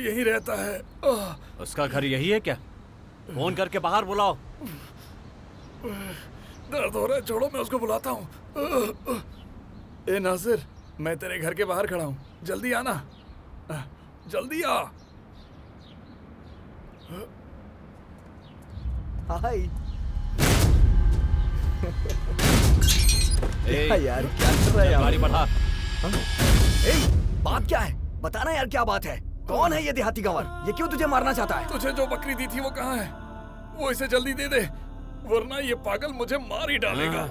यहीं रहता है। उसका घर यही है क्या? फोन करके बाहर बुलाओ। दर्द हो रहा है, छोड़ो, मैं उसको बुलाता हूँ। ए नासिर, मैं तेरे घर के बाहर खड़ा हूँ, जल्दी आना, जल्दी आ। हाय। यार क्या कर रहा है यार? गाड़ी बढ़ा। बात क्या है? बताना यार, क्या बात है? कौन है ये देहाती गंवर? ये क्यों तुझे मारना चाहता है? तुझे जो बकरी दी थी वो कहाँ है? वो इसे जल्दी दे दे, वरना ये पागल मुझे मार ही डालेगा।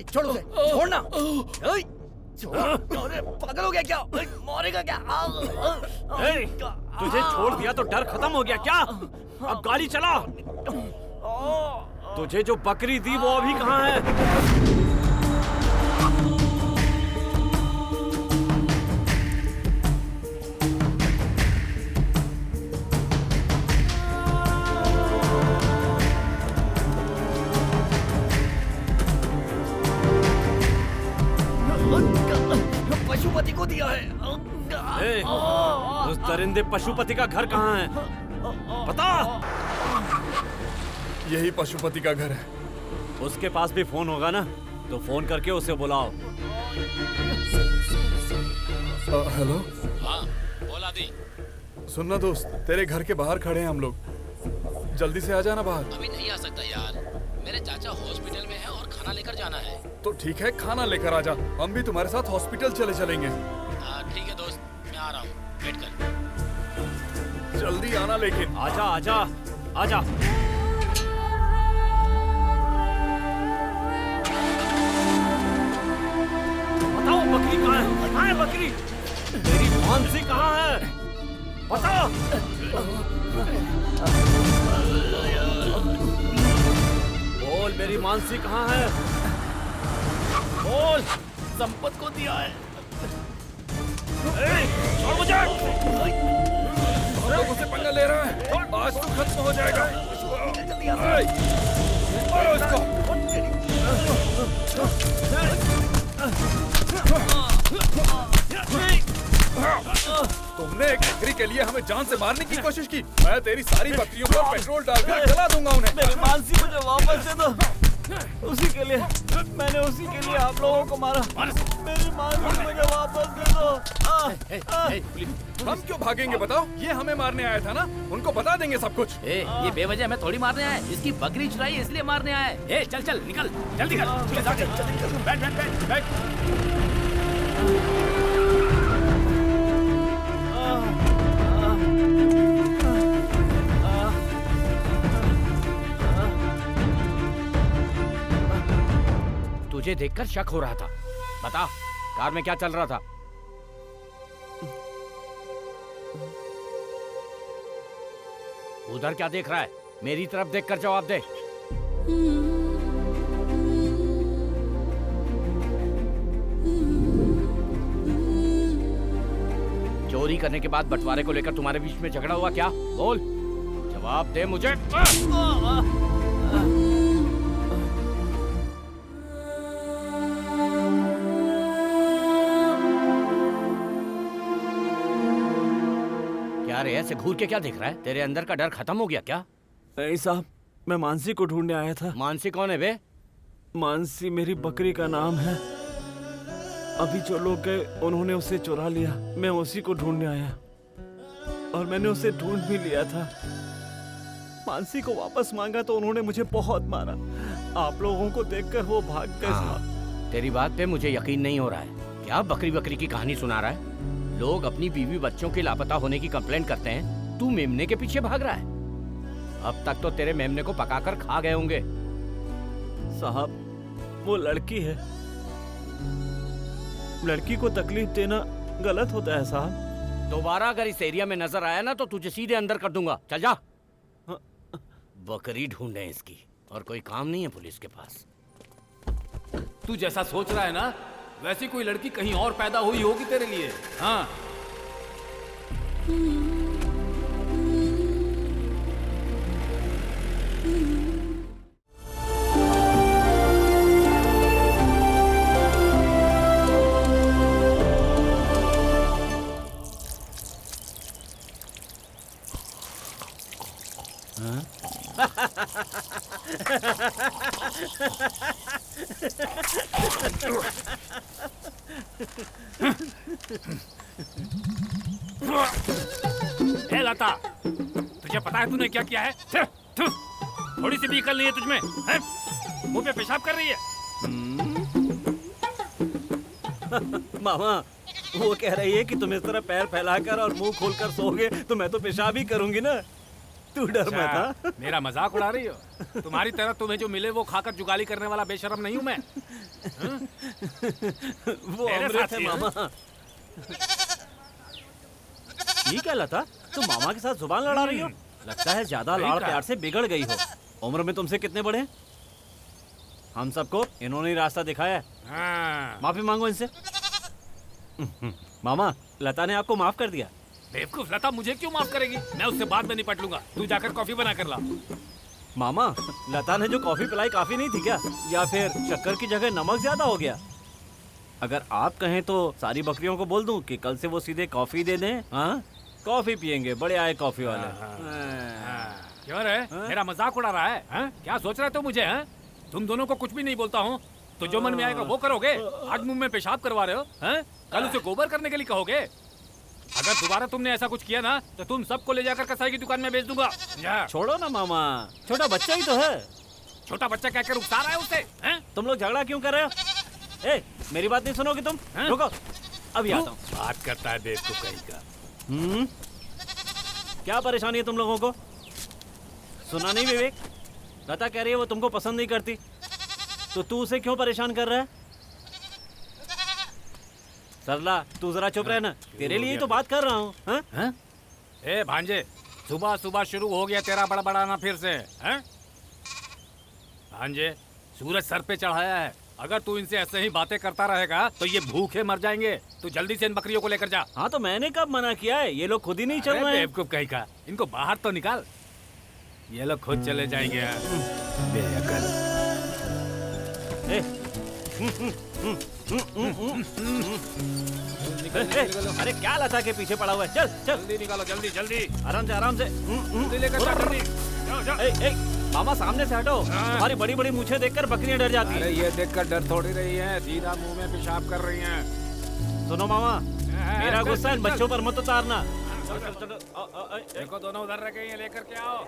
छोड़ उसे, छोड़ना। अरे पागल हो गया क्या? मारेगा क्या? तुझे छोड़ दिया तो डर खत्म हो गया क्या? अब गाड़ी चला। तुझे जो बकरी दी वो अभी कहाँ है? पशुपति को दिया है। उस दरिंदे पशुपति का घर कहाँ है? बता। यही पशुपति का घर है। उसके पास भी फोन होगा ना, तो फोन करके उसे बुलाओ। हेलो। हाँ, बोल आदि। सुनना दोस्त, तेरे घर के बाहर खड़े हैं हम लोग, जल्दी से आ जाना बाहर। अभी नहीं आ सकता यार, मेरे चाचा हॉस्पिटल में है और खाना लेकर जाना है। तो ठीक है, खाना लेकर आ जा, हम भी तुम्हारे साथ हॉस्पिटल चलेंगे। ठीक है दोस्त, मैं आ रहा हूँ, वेट कर। जल्दी आना लेकिन। आजा आजा आजा। बताओ बकरी कहाँ है? कहाँ है बकरी? तेरी मानसी कहाँ है? बताओ। बोल, मेरी मानसी कहाँ है? बोल। संपत को दिया है। छोड़ मुझे। हम लोग उसे पंगा ले रहा है, आज तो खत्म हो जाएगा। मारो इसको। तुमने एक बकरी के लिए हमें जान से मारने की कोशिश की। मैं तेरी सारी बकरियों पर पेट्रोल डालकर जला दूंगा उन्हें। मेरी मानसी मुझे वापस दे दो। उसी के लिए आप लोगों को मारा। मेरी मानसी मुझे वापस दे दो। हम क्यों भागेंगे बताओ? ये हमें मारने आया था ना, उनको बता देंगे सब कुछ। ये बेवजह हमें थोड़ी मारने आया है, इसकी बकरी चुराई इसलिए मारने आया है। चल चल निकल, जल्दी कर। बैठ बैठ बैठ बैठ। तुझे देखकर शक हो रहा था। बता, कार में क्या चल रहा था? उधर क्या देख रहा है? मेरी तरफ देखकर जवाब दे। चोरी करने के बाद बंटवारे को लेकर तुम्हारे बीच में झगड़ा हुआ क्या? बोल, जवाब दे मुझे। क्या रे, ऐसे घूर के क्या देख रहा है? तेरे अंदर का डर खत्म हो गया क्या? नहीं साहब, मैं मानसी को ढूंढने आया था। मानसी कौन है बे? मानसी मेरी बकरी का नाम है। अभी जो लोग गए उन्होंने उसे चुरा लिया। मैं उसी को ढूंढने आया और मैंने उसे ढूंढ भी लिया था। मानसी को वापस मांगा तो उन्होंने मुझे बहुत मारा। आप लोगों को देखकर वो भाग गए। तेरी बात पे मुझे यकीन नहीं हो रहा है। क्या बकरी बकरी की कहानी सुना रहा है? लोग अपनी बीवी बच्चों के लापता होने की कंप्लेंट करते हैं, तू मेमने के पीछे भाग रहा है। अब तक तो तेरे मेमने को पकाकर खा गए होंगे। साहब, वो लड़की है। लड़की को तकलीफ देना गलत होता है साहब। दोबारा अगर इस एरिया में नजर आया ना तो तुझे सीधे अंदर कर दूंगा। चल जा। बकरी ढूंढे इसकी, और कोई काम नहीं है पुलिस के पास। तू जैसा सोच रहा है ना, वैसी कोई लड़की कहीं और पैदा हुई होगी तेरे लिए। हाँ, ए लता, तुझे पता है तूने क्या किया है? थोड़ी सी भी अकल नहीं है तुझमें? हैं? मुंह पे पेशाब कर रही है। मामा, वो कह रही है कि तुम इस तरह पैर फैलाकर और मुंह खोलकर सोओगे तो मैं तो पेशाब ही करूंगी ना। तू डर मत। अच्छा, मेरा मजाक उड़ा रही हो? तुम्हारी तरह तुम्हें जो मिले वो खाकर जुगाली करने वाला बेशरम नहीं हूं मैं। वो मेरे अमृत साथ है ही, मामा। ये क्या लता, तुम मामा के साथ जुबान लड़ा रही हो? लगता है ज्यादा सही लाड़ कहा। प्यार से बिगड़ गई हो। उम्र में तुमसे कितने बड़े हैं? हम सबको इन्होंने ही रास्ता दिखाया है। हाँ। माफी मांगो इनसे। मामा, लता ने आपको माफ कर दिया। बेवकूफ, लता मुझे क्यों माफ करेगी? मैं उससे बाद में निपट लूंगा। तू जाकर कॉफी बना कर ला। मामा, लता ने जो कॉफी पिलाई काफी नहीं थी क्या? या फिर शक्कर की जगह नमक ज्यादा हो गया? अगर आप कहें तो सारी बकरियों को बोल दूं कि कल से वो सीधे कॉफी दे दें। हाँ, कॉफी पियेंगे, बड़े आए कॉफी वाले। क्यों रे? मेरा मजाक उड़ा रहा है? हाँ? क्या सोच रहे हो मुझे? हैं? तुम दोनों को कुछ भी नहीं बोलता हूँ तो जो मन में आएगा वो करोगे। आज मुंह में पेशाब करवा रहे हो? हैं? कल उसे गोबर करने के लिए कहोगे। अगर दोबारा तुमने ऐसा कुछ किया ना तो तुम सबको ले जाकर कसाई की दुकान में बेच दूंगा। जा। छोड़ो ना मामा, छोटा बच्चा ही तो है। छोटा बच्चा कहकर उकसा रहा है उसे? हैं? तुम लोग झगड़ा क्यों कर रहे हो? ए, मेरी बात नहीं सुनोगे तुम? हाँ? रुको, अभी आता हूँ। बात करता है बेवकूफ कहीं का। क्या परेशानी है तुम लोगों को? सुना नहीं विवेक? लता कह रही है वो तुमको पसंद नहीं करती, तो तू उसे क्यों परेशान कर रहा है? सरला, तू जरा चुप रहना, तेरे लिए ही तो बात कर रहा हूँ। हाँ? ए भांजे, सुबह सुबह शुरू हो गया तेरा बड़बड़ाना फिर से। हैं? भांजे, सूरज सर पे चढ़ाया है। अगर तू इनसे ऐसे ही बातें करता रहेगा तो ये भूखे मर जाएंगे। तू जल्दी से इन बकरियों को लेकर जा। हाँ, तो मैंने कब मना किया है? ये लोग खुद ही नहीं चल अरे रहे हैं। बेवकूफ कहीं का, इनको बाहर तो निकाल। ये लोग खुद चले जाएंगे। बेअकल। ए, अरे क्या लता के पीछे पड़ा हुआ है? चल चल, जल्दी निकालो, जल्दी जल्दी आराम से आराम से। जल्दी लेकर जा, जल्दी। जाओ, जाओ। ए, ए, मामा सामने से हटो। हाँ। तुम्हारी बड़ी बड़ी मूछें देखकर बकरियां डर जाती अरे हैं। ये देखकर डर थोड़ी रही है, सीधा मुंह में पेशाब कर रही हैं। सुनो मामा, मेरा चल, गुस्सा इन चल, बच्चों पर मत उतारना। देखो दोनों उधर रह गई हैं, लेकर के आओ।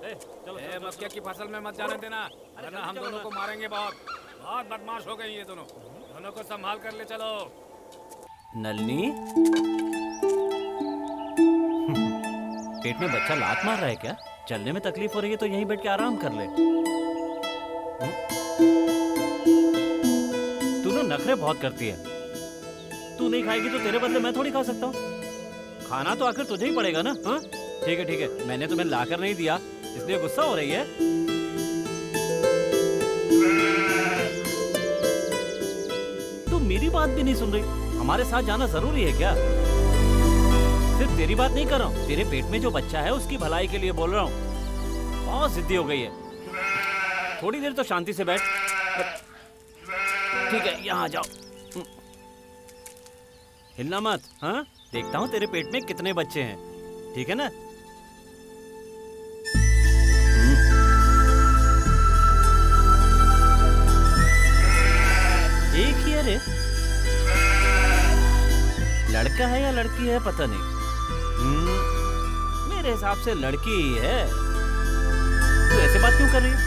ए, मक्के की फसल में मत जाने देना, वरना हम दोनों को मारेंगे। बहुत बदमाश हो गई ये दोनों। दोनों को संभाल कर ले चलो। नलनी, पेट में बच्चा लात मार रहा है क्या? चलने में तकलीफ हो रही है तो यहीं बैठ के आराम कर ले। तू ना नखरे बहुत करती है। तू नहीं खाएगी तो तेरे बदले मैं थोड़ी खा सकता हूँ। खाना तो आखिर तुझे ही पड़ेगा ना। हाँ, ठीक है ठीक है, मैंने तुम्हें लाकर नहीं दिया इसलिए गुस्सा हो रही है। तू मेरी बात भी नहीं सुन रही। हमारे साथ जाना जरूरी है क्या? सिर्फ तेरी बात नहीं कर रहा हूँ, तेरे पेट में जो बच्चा है उसकी भलाई के लिए बोल रहा हूँ। बहुत जिद्दी हो गई है। थोड़ी देर तो शांति से बैठ। ठीक है, यहाँ आ जाओ। हिलना मत। हाँ, देखता हूँ तेरे पेट में कितने बच्चे हैं। ठीक है ना? एक ही है रे। लड़का है या लड़की है पता नहीं। मेरे हिसाब से लड़की ही है। तू ऐसे बात क्यों कर रही है?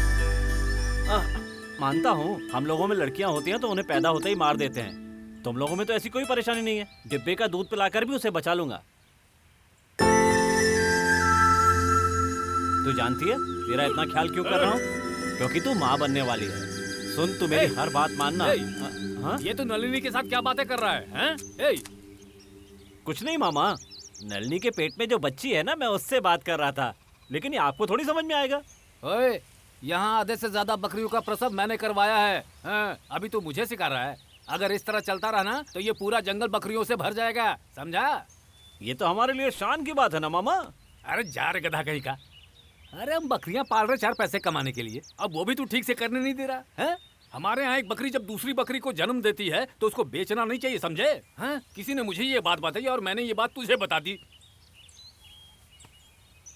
मानता हूँ हम लोगों में लड़कियां होती हैं तो उन्हें पैदा होते ही मार देते हैं। तुम लोगों में तो ऐसी कोई परेशानी नहीं है। डिब्बे का दूध पिलाकर भी उसे बचा लूंगा। तू जानती है तेरा इतना ख्याल क्यों कर रहा हूँ? क्योंकि तू माँ बनने वाली है। सुन, तू मेरी हर बात मानना। हाँ? ये तो नलिनी के साथ क्या बातें कर रहा है? हैं? कुछ नहीं मामा, नलिनी के पेट में जो बच्ची है ना, मैं उससे बात कर रहा था। लेकिन ये आपको थोड़ी समझ में आएगा। ओए, यहाँ आधे से ज्यादा बकरियों का प्रसव मैंने करवाया है। हैं? अभी तू मुझे सिखा रहा है? अगर इस तरह चलता रहा ना तो ये पूरा जंगल बकरियों से भर जाएगा, समझा? ये तो हमारे लिए शान की बात है ना मामा। अरे जा रे गधा कहीं का। अरे हम बकरियां पाल रहे 4 पैसे कमाने के लिए, अब वो भी तू ठीक से करने नहीं दे रहा है। हमारे यहाँ एक बकरी जब दूसरी बकरी को जन्म देती है तो उसको बेचना नहीं चाहिए, समझे? हैं? किसी ने मुझे ये बात बताई और मैंने ये बात तुझे बता दी।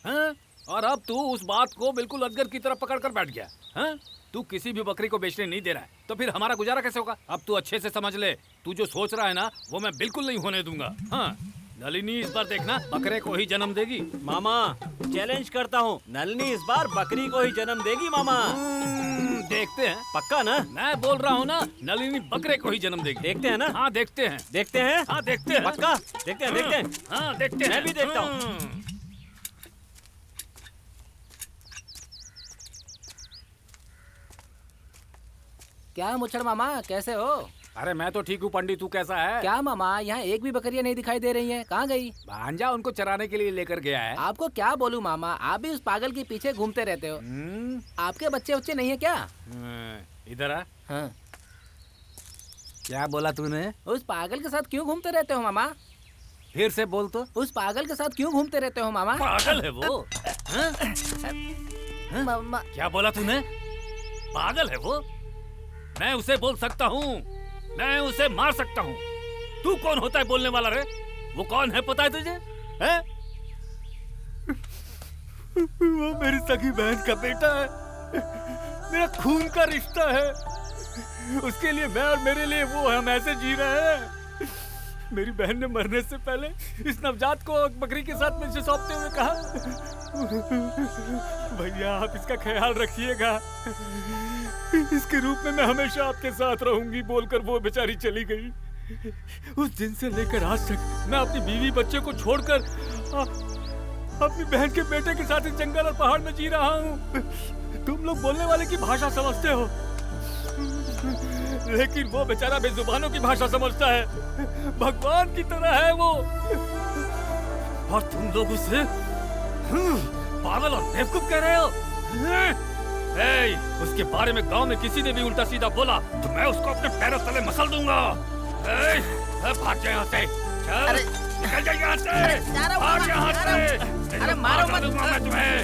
हैं? और अब तू उस बात को बिल्कुल अजगर की तरह पकड़ कर बैठ गया। हाँ? तू किसी भी बकरी को बेचने नहीं दे रहा है, तो फिर हमारा गुजारा कैसे होगा? अब तू अच्छे से समझ ले, तू जो सोच रहा है ना वो मैं बिल्कुल नहीं होने दूंगा। हाँ, नलिनी इस बार देखना बकरे को ही जन्म देगी। मामा चैलेंज करता हूँ, नलिनी इस बार बकरी को ही जन्म देगी मामा। देखते हैं। पक्का ना? मैं बोल रहा हूँ ना, नलिनी बकरे को ही जन्म देगी। देखते हैं ना? हाँ देखते हैं। देखते हैं? हाँ देखते हैं। पक्का? देखते हैं, देखते हैं। हाँ देखते हैं। मैं भी देखता हूँ। क्या मुच्छड़ मामा, कैसे हो? अरे मैं तो ठीक हूँ पंडित, तू कैसा है? क्या मामा, यहाँ एक भी बकरियां नहीं दिखाई दे रही हैं, कहाँ गई? भांजा उनको चराने के लिए लेकर गया है। आपको क्या बोलूं मामा, आप भी उस पागल के पीछे घूमते रहते हो। आपके बच्चे नहीं है क्या? इधर आ। हाँ। क्या बोला तूने? उस पागल के साथ क्यों घूमते रहते हो मामा? फिर से बोल तो। उस पागल के साथ क्यों घूमते रहते हो मामा? पागल है वो। मामा क्या बोला तूने? पागल है वो? मैं उसे बोल सकता हूँ, मैं उसे मार सकता हूँ। तू कौन होता है बोलने वाला रे? वो कौन है पता है तुझे? है? वो मेरी सगी बहन का बेटा है, मेरा खून का रिश्ता है। उसके लिए मैं और मेरे लिए वो, हम ऐसे जी रहे हैं। मेरी बहन ने मरने से पहले इस नवजात को बकरी के साथ मुझे सौंपते हुए कहा, भैया आप इसका ख्याल रखिएगा, इसके रूप में मैं हमेशा आपके साथ रहूंगी, बोलकर वो बेचारी चली गई। उस दिन से लेकर आज तक मैं अपनी बीवी बच्चे को छोड़कर अपनी बहन के बेटे के साथ इस जंगल और पहाड़ में जी रहा हूँ। तुम लोग बोलने वाले की भाषा समझते हो, लेकिन वो बेचारा बेजुबानों की भाषा समझता है, भगवान की तरह है वो। और तुम लोग उसे पागल और बेवकूफ कह रहे हो। उसके बारे में गांव में किसी ने भी उल्टा सीधा बोला तो मैं उसको अपने पैरों तले मसल दूंगा। भाग जा यहाँ से, चल निकल जा यहाँ से, भाग यहाँ से। अरे मारो मत। मैं तुम्हें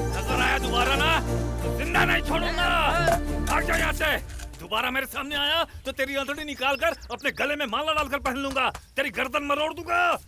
नजर आया दोबारा ना तो जिंदा नहीं छोड़ूंगा। भाग जा यहाँ से। दोबारा मेरे सामने आया तो तेरी अंतड़ी निकाल कर अपने गले में माला डालकर पहन लूंगा, तेरी गर्दन मरोड़ दूंगा।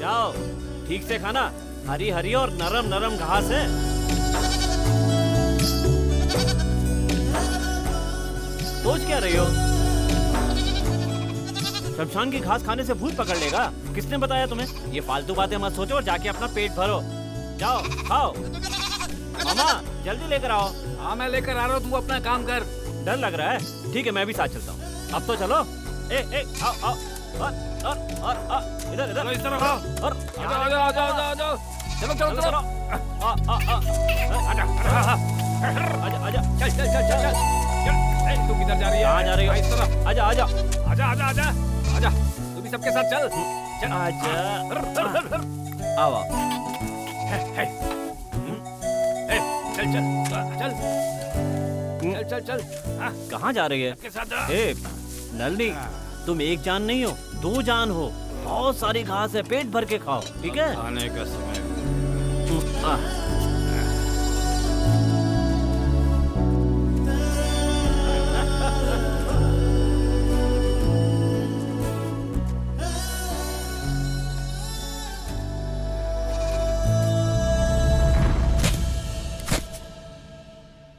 जाओ, ठीक से खाना, हरी हरी और नरम नरम घास है। सोच क्या रही हो? शमशान की घास खाने से भूत पकड़ लेगा? किसने बताया तुम्हें? ये फालतू बातें मत सोचो और जाके अपना पेट भरो। जाओ खाओ। मामा जल्दी लेकर आओ। हाँ मैं लेकर आ रहा हूँ, तू अपना काम कर। डर लग रहा है? ठीक है मैं भी साथ चलता हूँ। अब तो चलो। ए आओ आओ और इधर इधर इस तरफ आओ। और आजा चलो चलो चलो आजा चल तू किधर जा रही है? कहाँ जा रही हो? इस तरफ आजा आजा आजा तू भी सबके साथ चल। चल आजा आओ चल कहाँ जा रही है? सबके साथ जा। ए नलिनी, तुम एक जान नहीं हो, दो जान हो। बहुत सारी घास है, पेट भर के खाओ, ठीक है? खाने का समय।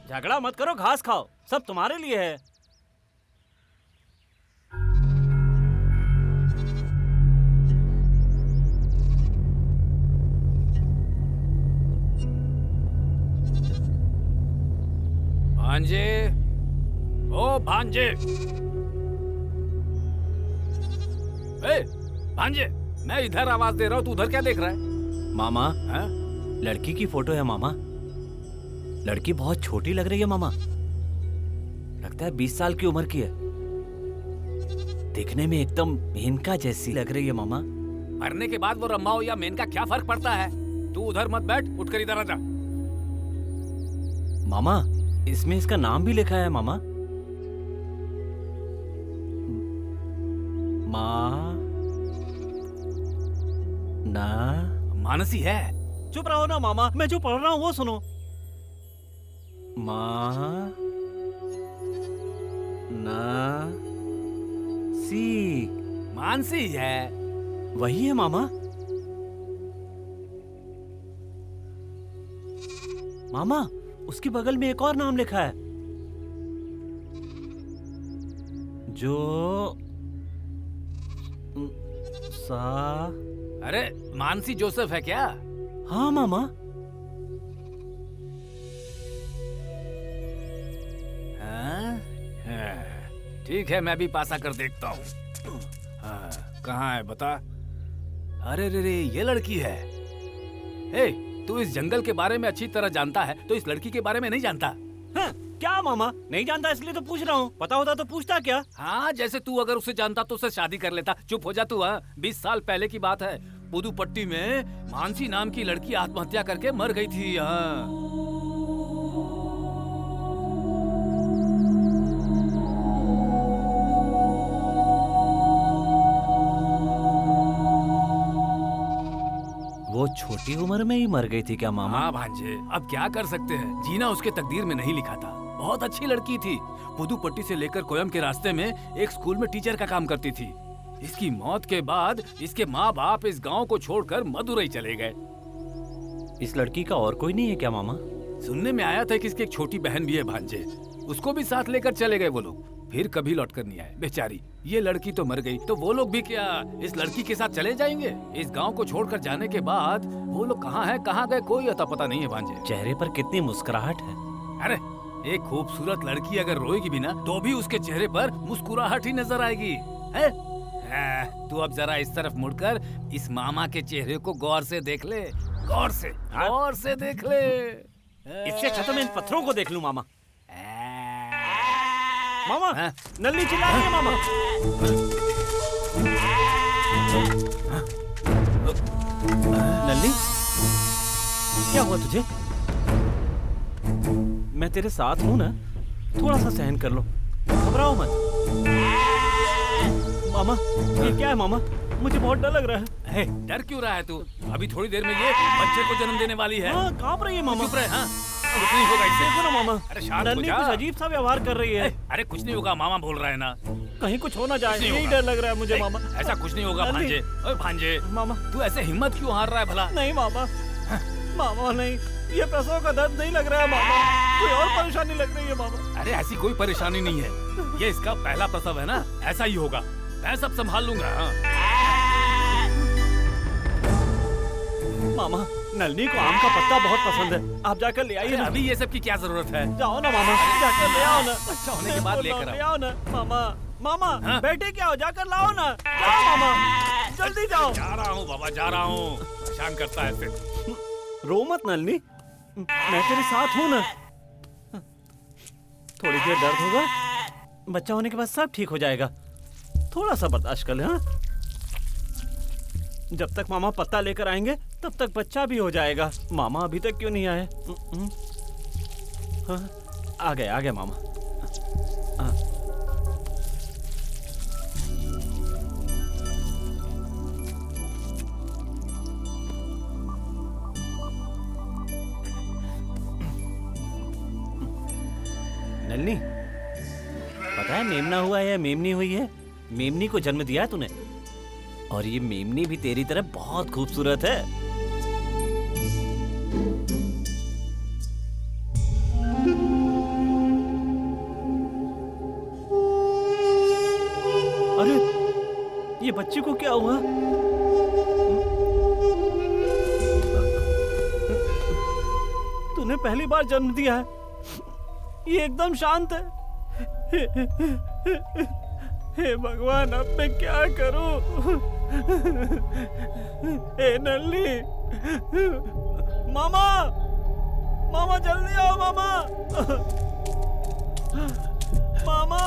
झगड़ा मत करो, घास खाओ, सब तुम्हारे लिए है। भांजे, ओ भांजे, भांजे, मैं इधर आवाज दे रहा हूँ, तू उधर क्या देख रहा है? मामा, हाँ? लड़की की फोटो है मामा। लड़की बहुत छोटी लग रही है मामा, लगता है 20 साल की उम्र की है। दिखने में एकदम मेनका जैसी लग रही है मामा। मरने के बाद वो रम्मा हो या मेनका क्या फर्क पड़ता है? तू उधर मत बैठ, उठकर इधर आ जा। मामा, इसमें इसका नाम भी लिखा है मामा। ना मानसी है। चुप रहो ना मामा, मैं जो पढ़ रहा हूँ वो सुनो। सी मानसी है। वही है मामा। मामा, उसके बगल में एक और नाम लिखा है, जो अरे मानसी जोसेफ है क्या? हाँ मामा। ठीक है, मैं भी पास आकर देखता हूँ। कहाँ है बता? अरे रे रे, ये लड़की है। तू इस जंगल के बारे में अच्छी तरह जानता है, तो इस लड़की के बारे में नहीं जानता? हाँ, क्या मामा, नहीं जानता इसलिए तो पूछ रहा हूँ। पता होता तो पूछता क्या? हाँ, जैसे तू अगर उसे जानता तो उससे शादी कर लेता। चुप हो जा तू। 20 साल पहले की बात है, पुदुपट्टी में मानसी नाम की लड़की आत्महत्या करके मर गई थी। वो छोटी उम्र में ही मर गई थी क्या मामा? हाँ भांजे, अब क्या कर सकते हैं, जीना उसके तकदीर में नहीं लिखा था। बहुत अच्छी लड़की थी, पुदुपट्टी से लेकर कोयम के रास्ते में एक स्कूल में टीचर का काम करती थी। इसकी मौत के बाद इसके माँ बाप इस गांव को छोड़कर मदुरई चले गए। इस लड़की का और कोई नहीं है क्या मामा? सुनने में आया था कि इसकी एक छोटी बहन भी है भांजे, उसको भी साथ लेकर चले गए वो लोग, फिर कभी लौट कर नहीं आए। बेचारी, ये लड़की तो मर गई, तो वो लोग भी क्या इस लड़की के साथ चले जाएंगे? इस गांव को छोड़कर जाने के बाद वो लोग कहाँ हैं, कहाँ गए, कोई अता पता नहीं है भांजे। चेहरे पर कितनी मुस्कुराहट है। अरे, एक खूबसूरत लड़की अगर रोएगी भी ना, तो भी उसके चेहरे पर मुस्कुराहट ही नजर आएगी है? तू अब जरा इस तरफ मुड़कर इस मामा के चेहरे को गौर से देख ले, गौर से देख ले। इससे अच्छा तो मैं इन पत्थरों को देख लूं मामा। मामा, नल्ली चिल्ला रही है मामा। नल्ली, क्या हुआ तुझे? मैं तेरे साथ हूं ना, थोड़ा सा सहन कर लो, घबराओ मत। मामा, ये क्या है मामा? मुझे बहुत डर लग रहा है। डर क्यों रहा है तू? अभी थोड़ी देर में ये बच्चे को जन्म देने वाली है। हाँ, कांप रही है मामा। चुप रहे। हाँ, कुछ नहीं होगा इससे। देखो ना मामा, अरे शांत हो नल्ली जा। कुछ अजीब सा व्यवहार कर रही है। अरे कुछ नहीं होगा, मामा बोल रहा है ना। कहीं कुछ हो ना जाए, नहीं यही होगा। डर लग रहा है मुझे मामा। ऐसा कुछ नहीं होगा नल्ली। भांजे। ओए भांजे, मामा, तू ऐसे हिम्मत क्यों हार रहा है भला? नहीं मामा, मामा नहीं, ये प्रसव का दर्द नहीं लग रहा है मामा, कोई और परेशानी लग रही है मामा। अरे ऐसी कोई परेशानी नहीं है, ये इसका पहला प्रसव है ना, ऐसा ही होगा। मैं सब संभाल लूंगा। मामा, नलनी को आम का पत्ता बहुत पसंद है, आप जाकर ले आइए ना। अभी ये सब की क्या जरूरत है? जाओ ना मामा, जाकर ले आओ ना। अच्छा होने के बाद लेकर ले आओ ना मामा। मामा, हाँ? बैठे क्या हो, जाकर लाओ ना। जाओ मामा, जल्दी जाओ। जा रहा हूँ बाबा, जा रहा हूँ। परेशान करता है फिर। रो मत नलनी, मैं तेरे साथ हूँ ना। थोड़ी देर दर्द होगा, बच्चा होने के बाद सब ठीक हो जाएगा। थोड़ा सा बर्दाश्त कर ले। हाँ, जब तक मामा पत्ता लेकर आएंगे तब तक बच्चा भी हो जाएगा। मामा अभी तक क्यों नहीं आए? हाँ, आ गए मामा। नलनी, पता है मेमना हुआ है या मेमनी हुई है? मेमनी को जन्म दिया है तूने, और ये मेमनी भी तेरी तरह बहुत खूबसूरत है। अरे ये बच्चे को क्या हुआ? तूने पहली बार जन्म दिया है, ये एकदम शांत है। हे भगवान, अब मैं क्या करूं? हे नल्ली, मामा, मामा जल्दी आओ मामा, मामा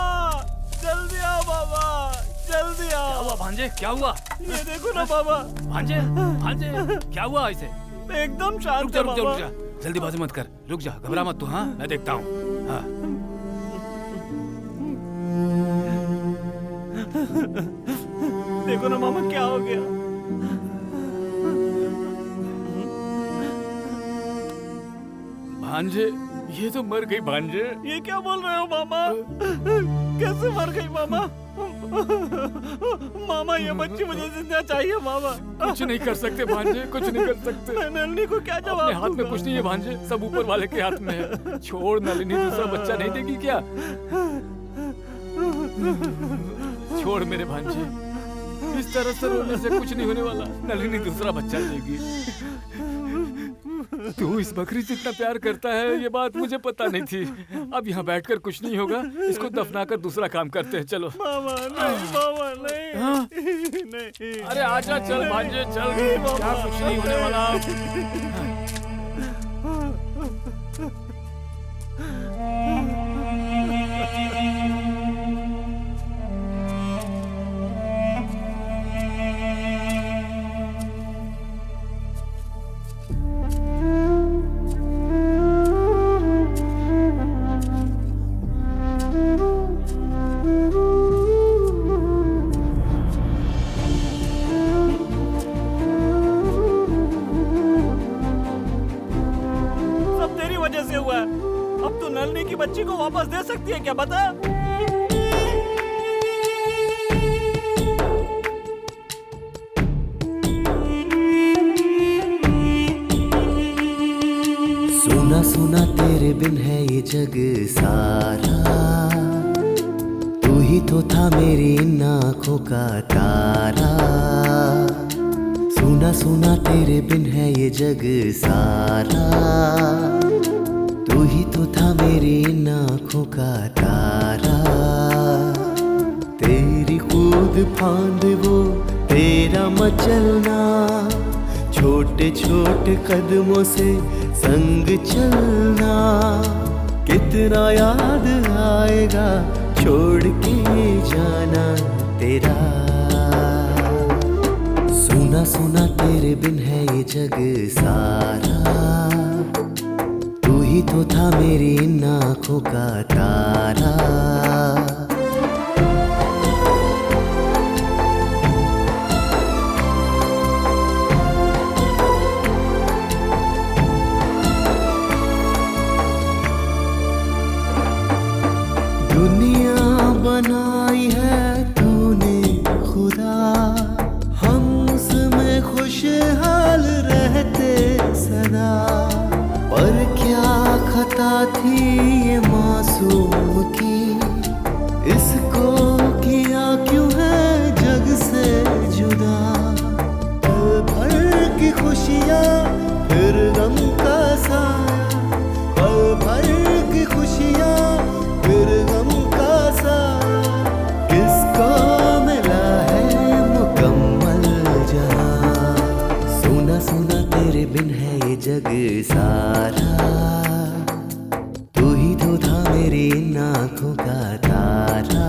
जल्दी आओ मामा, जल्दी आओ। क्या हुआ भांजे, क्या हुआ? ये देखो ना मामा। भांजे, भांजे क्या हुआ इसे? एकदम शांत। रुक जा, रुक जा, रुक जा, जल्दीबाजी मत कर, रुक जा, घबरा मत तू। हाँ, मैं देखता हूँ। हाँ। देखो ना मामा क्या हो गया। भांजे, ये तो मर गई भांजे। ये क्या बोल रहे हो मामा? कैसे मर गई मामा? मामा ये बच्ची मुझे जिंदा चाहिए मामा। कुछ नहीं कर सकते भांजे, कुछ नहीं कर सकते। मैं नलिनी को क्या जवाब अपने हाथ में दूंगा? कुछ नहीं है भांजे, सब ऊपर वाले के हाथ में है। छोड़, नलिनी दूसरा बच्चा नहीं देगी क्या? छोड़ मेरे भांजे, इस तरह से रोने से कुछ नहीं होने वाला। नलिनी दूसरा बच्चा देगी। तू इस बकरी से इतना प्यार करता है, ये बात मुझे पता नहीं थी। अब यहाँ बैठकर कुछ नहीं होगा, इसको दफनाकर दूसरा काम करते हैं। चलो मामा नहीं, मामा नहीं। हाँ? नहीं। अरे आजा, चल भांजे चल, यहाँ कुछ नहीं होने वाला। अब तू नलनी की बच्ची को वापस दे सकती है क्या, बता? सुना सुना तेरे बिन है ये जग सारा, तू ही तो था मेरी इन आँखों का तारा। सुना सुना तेरे बिन है ये जग सारा, तू ही तो था मेरी इन आँखों का तारा। तेरी कूद फांद वो तेरा मचलना, छोटे छोटे कदमों से संग चलना, कितना याद आएगा छोड़ के जाना तेरा। सुना सुना तेरे बिन है ये जग सारा, तू ही तो था मेरी इन आँखों का तारा। दुनिया बनाई है तूने खुदा, हम उसमें खुशहाल रहते सदा। पर क्या खता थी ये मासूम की, इसको किया क्यों है जग से जुदा। पल भर की खुशियाँ फिर गम का साया, पल भर की खुशियाँ फिर गम का साया। किसको मिला है मुकम्मल जहां, सुना सुना तेरे बिन है ये जग सारा, तू ही तो था मेरी इन आँखों का तारा।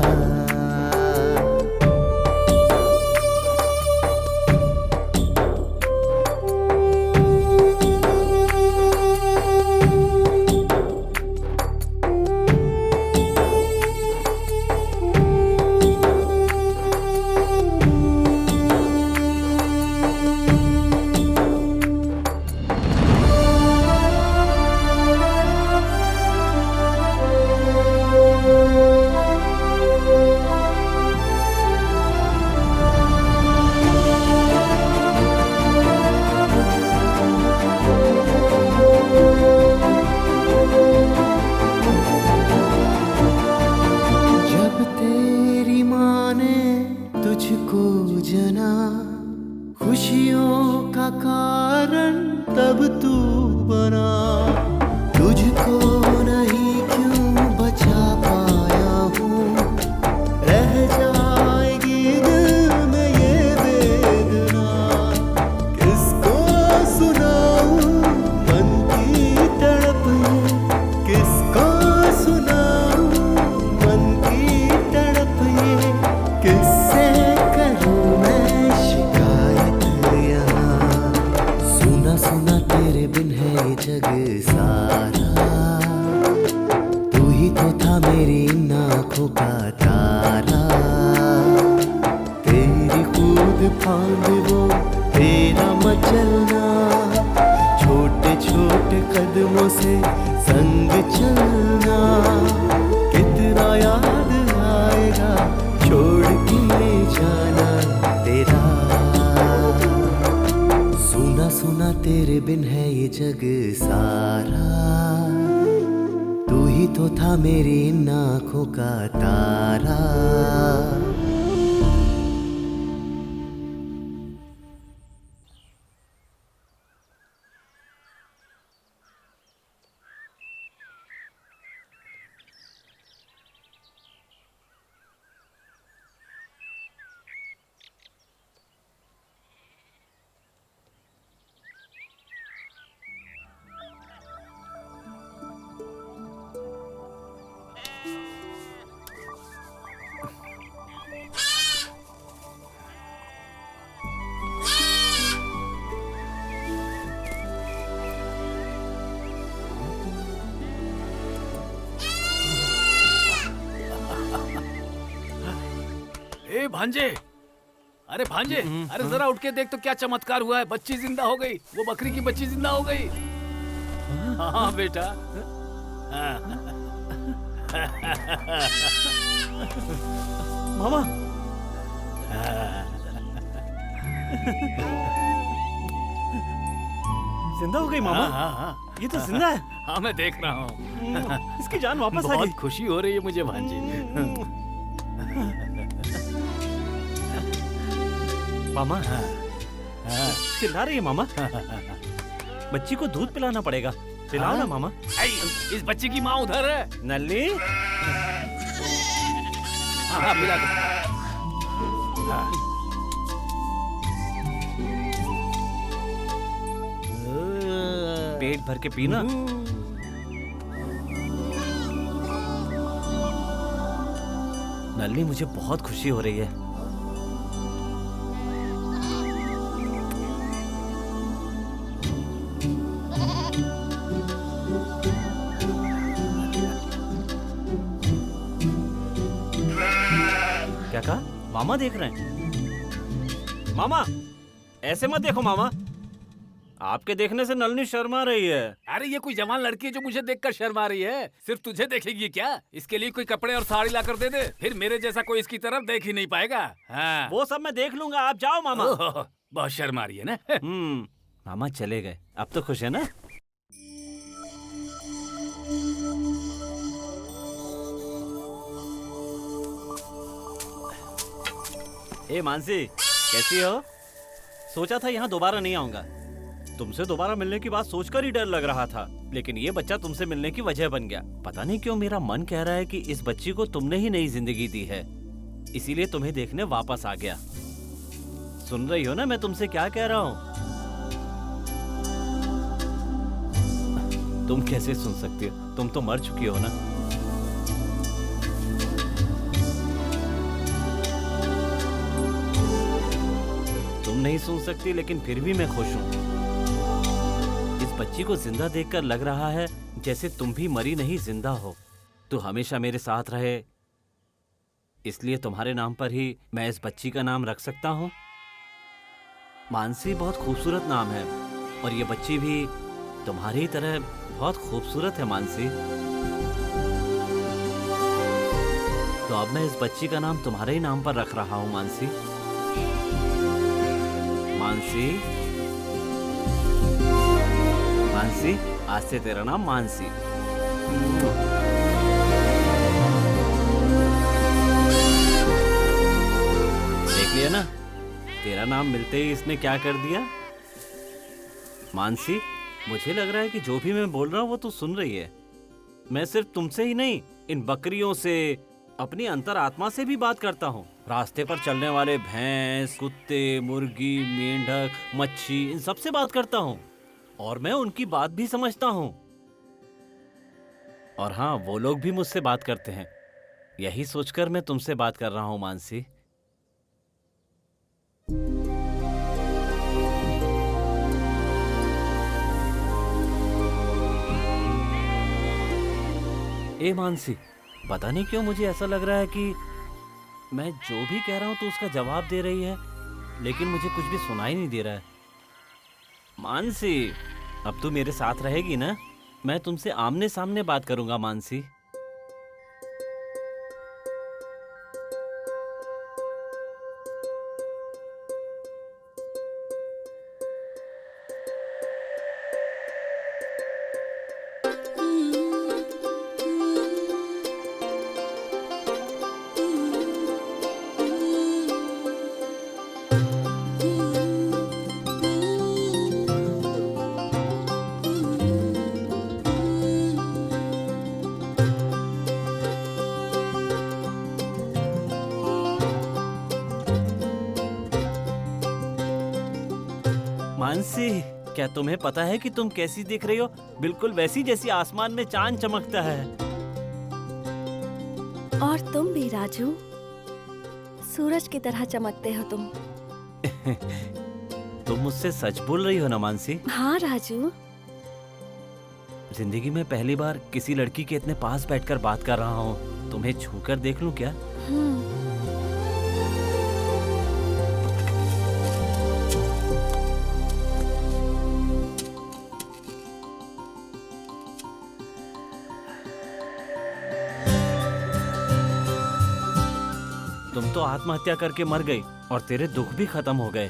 जना, खुशियों का कारण तब तू बना। तुझको नहीं क्यों बचा पाया हूँ, रह जाएगी दिल में ये वेदना। किसको सुनाऊं मन की तड़प ये, किसको सुनाऊं मन की तड़प ये। किससे करूं मैं शिकायत यहाँ, सुना सुना तेरे बिन है ये जग सारा। तू ही तो था मेरी इन आँखों का तारा। तेरी कूद फांद वो तेरा मचलना, छोटे छोटे कदमों से संग चलना। कितना याद आएगा छोड़ के जाना तेरा। सुना सुना तेरे बिन है ये जग सारा। तू ही तो था मेरी इन आँखों का तारा। ए भांजे, अरे भांजे, अरे जरा उठ के देख तो क्या चमत्कार हुआ है। बच्ची जिंदा हो गई, वो बकरी की बच्ची जिंदा हो गई। हाँ बेटा। मामा जिंदा हो गई मामा। हाँ, ये तो जिंदा है। हाँ मैं देख रहा हूँ। इसकी जान वापस आ बहुत गई। खुशी हो रही है मुझे भांजे। मामा चिल्ला रही है मामा। बच्ची को दूध पिलाना पड़ेगा। पिलाओ ना मामा। इस बच्ची की माँ उधर है। नल्ली हाँ पिला दो। पेट भर के पीना। नल्ली मुझे बहुत खुशी हो रही है। क्या कहा? मामा देख रहे हैं। मामा ऐसे मत देखो मामा, आपके देखने से नलनी शर्मा रही है। अरे ये कोई जवान लड़की है जो मुझे देखकर शर्मा रही है। सिर्फ तुझे देखेगी क्या? इसके लिए कोई कपड़े और साड़ी लाकर दे दे, फिर मेरे जैसा कोई इसकी तरफ देख ही नहीं पाएगा। हाँ। वो सब मैं देख लूंगा, आप जाओ मामा। बहुत शर्मा रही है ना। मामा चले गए, अब तो खुश है ना? ए मानसी, कैसी हो? सोचा था यहाँ दोबारा नहीं आऊंगा। तुमसे दोबारा मिलने की बात सोचकर ही डर लग रहा था, लेकिन ये बच्चा तुमसे मिलने की वजह बन गया। पता नहीं क्यों मेरा मन कह रहा है कि इस बच्ची को तुमने ही नई जिंदगी दी है, इसीलिए तुम्हें देखने वापस आ गया। सुन रही हो ना मैं तुमसे क्या कह रहा हूँ? तुम कैसे सुन सकती हो? तुम तो मर चुकी हो ना। तुम नहीं सुन सकती, लेकिन फिर भी मैं खुश हूँ। इस बच्ची को जिंदा देखकर लग रहा है जैसे तुम भी मरी नहीं जिंदा हो। तू हमेशा मेरे साथ रहे, इसलिए तुम्हारे नाम पर ही मैं इस बच्ची का नाम रख सकता हूँ। मानसी बहुत खूबसूरत नाम है, और ये बच्ची भी तुम्हारी तरह बहुत खूबसूरत है मानसी। तो अब मैं इस बच्ची का नाम तुम्हारे ही नाम पर रख रहा हूँ मानसी। मानसी, मानसी, आज से तेरा नाम मानसी। देख लिया ना, मेरा नाम मिलते ही इसने क्या कर दिया? मानसी, मुझे लग रहा है कि जो भी मैं बोल रहा हूँ वो तू सुन रही है। मैं सिर्फ तुमसे ही नहीं, इन बकरियों से, अपनी अंतरात्मा से भी बात करता हूँ। रास्ते पर चलने वाले भैंस, कुत्ते, मुर्गी, मेंढक, मच्छी, इन सब से बात करता हूँ और मैं उनकी बात भी समझता हूँ। और हाँ, वो लोग भी मुझसे बात करते हैं। यही सोचकर मैं तुमसे बात कर रहा हूँ मानसी। ए मानसी, पता नहीं क्यों मुझे ऐसा लग रहा है कि मैं जो भी कह रहा हूं तो उसका जवाब दे रही है, लेकिन मुझे कुछ भी सुनाई नहीं दे रहा है। मानसी, अब तू मेरे साथ रहेगी ना? मैं तुमसे आमने सामने बात करूंगा मानसी। मानसी, क्या तुम्हें पता है कि तुम कैसी दिख रही हो? बिल्कुल वैसी जैसी आसमान में चांद चमकता है। और तुम भी राजू, सूरज की तरह चमकते हो तुम। तुम मुझसे सच बोल रही हो ना मानसी? हाँ राजू। जिंदगी में पहली बार किसी लड़की के इतने पास बैठकर बात कर रहा हूँ। तुम्हें छूकर देख लूं क्या? तुम तो आत्महत्या करके मर गई और तेरे दुख भी खत्म हो गए,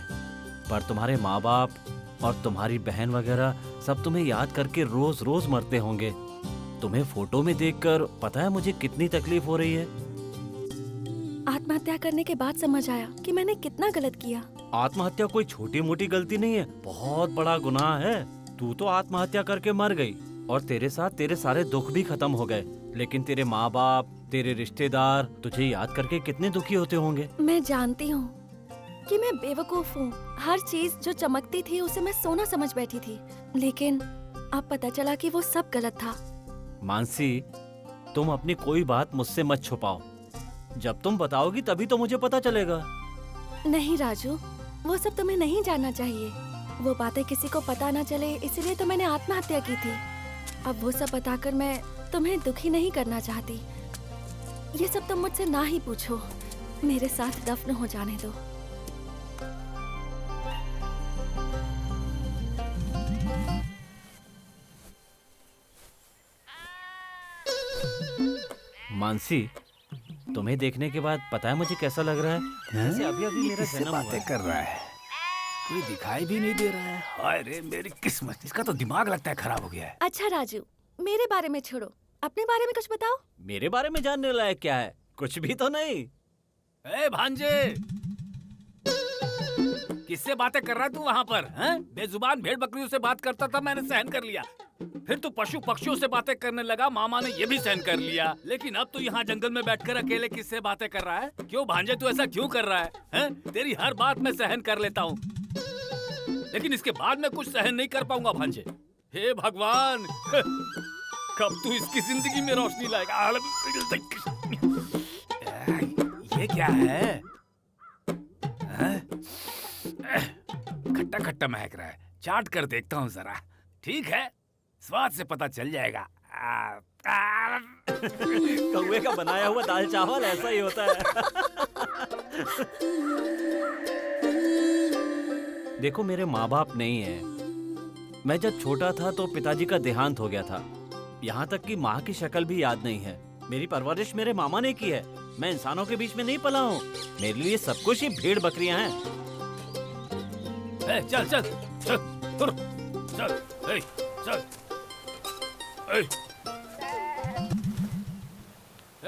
पर तुम्हारे माँ बाप और तुम्हारी बहन वगैरह सब तुम्हें याद करके रोज रोज मरते होंगे। तुम्हें फोटो में देखकर पता है मुझे कितनी तकलीफ हो रही है। आत्महत्या करने के बाद समझ आया कि मैंने कितना गलत किया। आत्महत्या कोई छोटी मोटी गलती नहीं है, बहुत बड़ा गुनाह है। तू तो आत्महत्या करके मर गई और तेरे साथ तेरे सारे दुख भी खत्म हो गए, लेकिन तेरे माँ बाप, तेरे रिश्तेदार तुझे याद करके कितने दुखी होते होंगे। मैं जानती हूँ कि मैं बेवकूफ हूँ। हर चीज जो चमकती थी उसे मैं सोना समझ बैठी थी, लेकिन अब पता चला कि वो सब गलत था। मानसी, तुम अपनी कोई बात मुझसे मत छुपाओ। जब तुम बताओगी तभी तो मुझे पता चलेगा। नहीं राजू, वो सब तुम्हें नहीं जानना चाहिए। वो बातें किसी को पता ना चले, इसलिए तो मैंने आत्महत्या की थी। अब वो सब बताकर मैं तुम्हें दुखी नहीं करना चाहती। ये सब तुम मुझसे ना ही पूछो, मेरे साथ दफन हो जाने दो। मानसी, तुम्हें देखने के बाद पता है मुझे कैसा लग रहा है? जैसे अभी अभी मेरा जन्म हुआ है। कर रहा है, कोई दिखाई भी नहीं दे रहा है। हाय रे मेरी किस्मत, इसका तो दिमाग लगता है खराब हो गया है। अच्छा राजू, मेरे बारे में छोड़ो, अपने बारे में कुछ बताओ। मेरे बारे में जानने लायक क्या है? कुछ भी तो नहीं। ए भांजे, किससे बातें कर रहा है तू वहाँ पर? हैं? बेजुबान भेड़ बकरियों से बात करता था, मैंने सहन कर लिया। फिर तू पशु पक्षियों से बातें करने लगा, मामा ने ये भी सहन कर लिया। लेकिन अब तू यहाँ जंगल में बैठकर अकेले किससे बातें कर रहा है? क्यों भांजे, तू ऐसा क्यों कर रहा है? हैं? तेरी हर बात मैं सहन कर लेता हूँ, लेकिन इसके बाद मैं कुछ सहन नहीं कर पाऊंगा भांजे। हे भगवान, कब तू इसकी जिंदगी में रोशनी लाएगा? ये क्या है? खट्टा खट्टा महक रहा है, चाट कर देखता हूँ जरा। ठीक है, स्वाद से पता चल जाएगा। कौवे का बनाया हुआ दाल चावल ऐसा ही होता है। देखो, मेरे माँ बाप नहीं है। मैं जब छोटा था तो पिताजी का देहांत हो गया था। यहाँ तक कि माँ की शक्ल भी याद नहीं है। मेरी परवरिश मेरे मामा ने की है। मैं इंसानों के बीच में नहीं पला हूँ। मेरे लिए सब कुछ ही भेड़ बकरियां हैं। चल चल चल चल चल चल।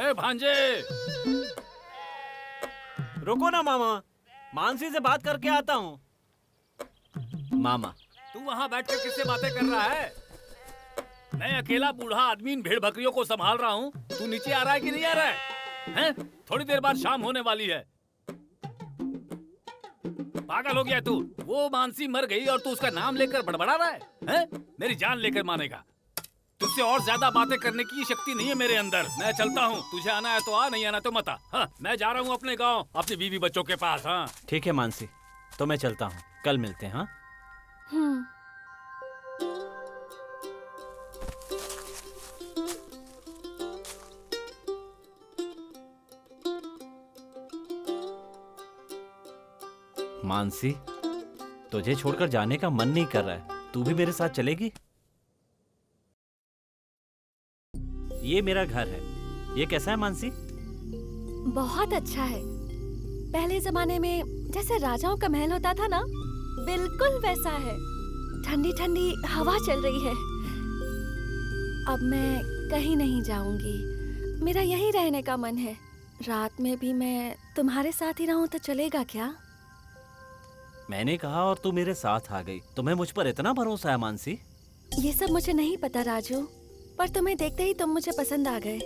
ए भांजे, रुको ना मामा, मानसी से बात करके आता हूँ। मामा, तू वहाँ बैठकर किससे बातें कर रहा है? मैं अकेला बूढ़ा आदमी इन भेड़ बकरियों को संभाल रहा हूँ। तू नीचे आ रहा है कि नहीं आ रहा है? हैं? थोड़ी देर बाद शाम होने वाली है। पागल हो गया तू? वो मानसी मर गई और तू उसका नाम लेकर बड़बड़ा रहा है? हैं? मेरी जान लेकर मानेगा। तुझसे और ज्यादा बातें करने की शक्ति नहीं है मेरे अंदर। मैं चलता हूँ, तुझे आना है तो आ, नहीं आना तो मत आ। हाँ, मैं जा रहा हूँ अपने गांव, अपनी बीवी बच्चों के पास। हाँ ठीक है मानसी, तो मैं चलता हूँ, कल मिलते हैं। हाँ मानसी, तुझे छोड़कर जाने का मन नहीं कर रहा है, तू भी मेरे साथ चलेगी? ये मेरा घर है। ये कैसा है मानसी? बहुत अच्छा है। पहले जमाने में जैसे राजाओं का महल होता था ना, बिल्कुल वैसा है। ठंडी ठंडी हवा चल रही है। अब मैं कहीं नहीं जाऊंगी, मेरा यहीं रहने का मन है। रात में भी मैं तुम्हारे साथ ही रहूं तो चलेगा क्या? मैंने कहा और तू मेरे साथ आ गई। तुम्हें मुझ पर इतना भरोसा है मानसी? ये सब मुझे नहीं पता राजू, पर तुम्हें देखते ही तुम मुझे पसंद आ गए।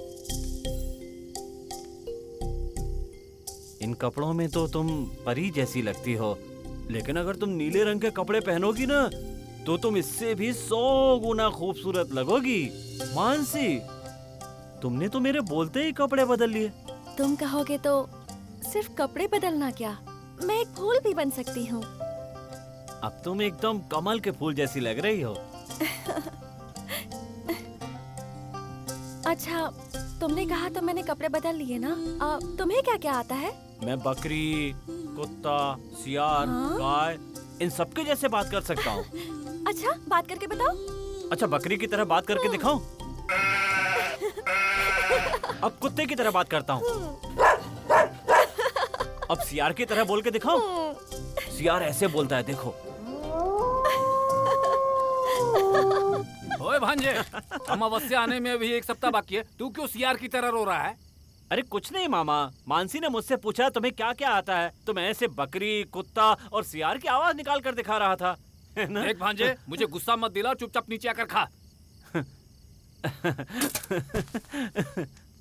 इन कपड़ों में तो तुम परी जैसी लगती हो, लेकिन अगर तुम नीले रंग के कपड़े पहनोगी ना तो तुम इससे भी 100 गुना खूबसूरत लगोगी। मानसी, तुमने तो मेरे बोलते ही कपड़े बदल लिए। तुम कहोगे तो सिर्फ कपड़े बदलना क्या, मैं एक फूल भी बन सकती हूँ। अब तुम एकदम कमल के फूल जैसी लग रही हो। अच्छा, तुमने कहा तो मैंने कपड़े बदल लिए ना। तुम्हें क्या क्या आता है? मैं बकरी, कुत्ता, सियार, गाय, इन सबके जैसे बात कर सकता हूँ। अच्छा, बात करके बताओ। अच्छा, बकरी की तरह बात करके दिखाऊं? अब कुत्ते की तरह बात करता हूँ। अब सियार की तरह बोल के दिखाऊं? सियार ऐसे बोलता है, देखो। ओए भांजे, अमावस्या आने में भी 1 सप्ताह बाकी है, तू क्यों सियार की तरह रो रहा है? अरे कुछ नहीं मामा, मानसी ने मुझसे पूछा तुम्हें क्या क्या आता है, तो मैं ऐसे बकरी, कुत्ता और सियार की आवाज निकाल कर दिखा रहा था। देख भांजे, मुझे गुस्सा मत दिला, चुपचाप नीचे आकर खा।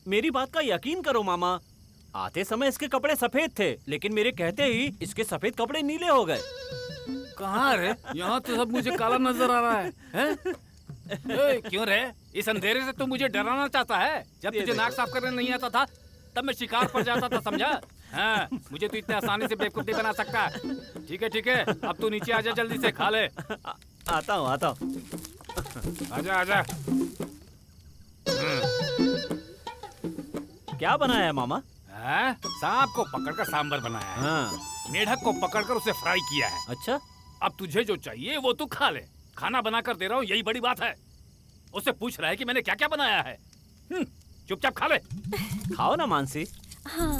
मेरी बात का यकीन करो मामा, आते समय इसके कपड़े सफेद थे, लेकिन मेरे कहते ही इसके सफेद कपड़े नीले हो गए। कहाँ रे? यहाँ तो सब मुझे काला नजर आ रहा है? क्यों रे? इस अंधेरे से तू मुझे डराना चाहता है? जब तुझे नाक साफ करने नहीं आता था तब मैं शिकार पर जाता था, समझा? हाँ, मुझे तो इतने आसानी से बेवकूफ नहीं बना सकता। ठीक है, अब तू नीचे आजा, जल्दी से खा ले। आता हूँ। आजा। क्या बनाया है मामा? सांप को पकड़कर सांबर बनाया है। हाँ। मेढक को पकड़कर उसे फ्राई किया है। अच्छा, अब तुझे जो चाहिए वो तू खा ले। खाना बनाकर दे रहा हूँ, यही बड़ी बात है। उससे पूछ रहा है कि मैंने क्या क्या बनाया है। चुपचाप खा ले। खाओ ना मानसी। हाँ।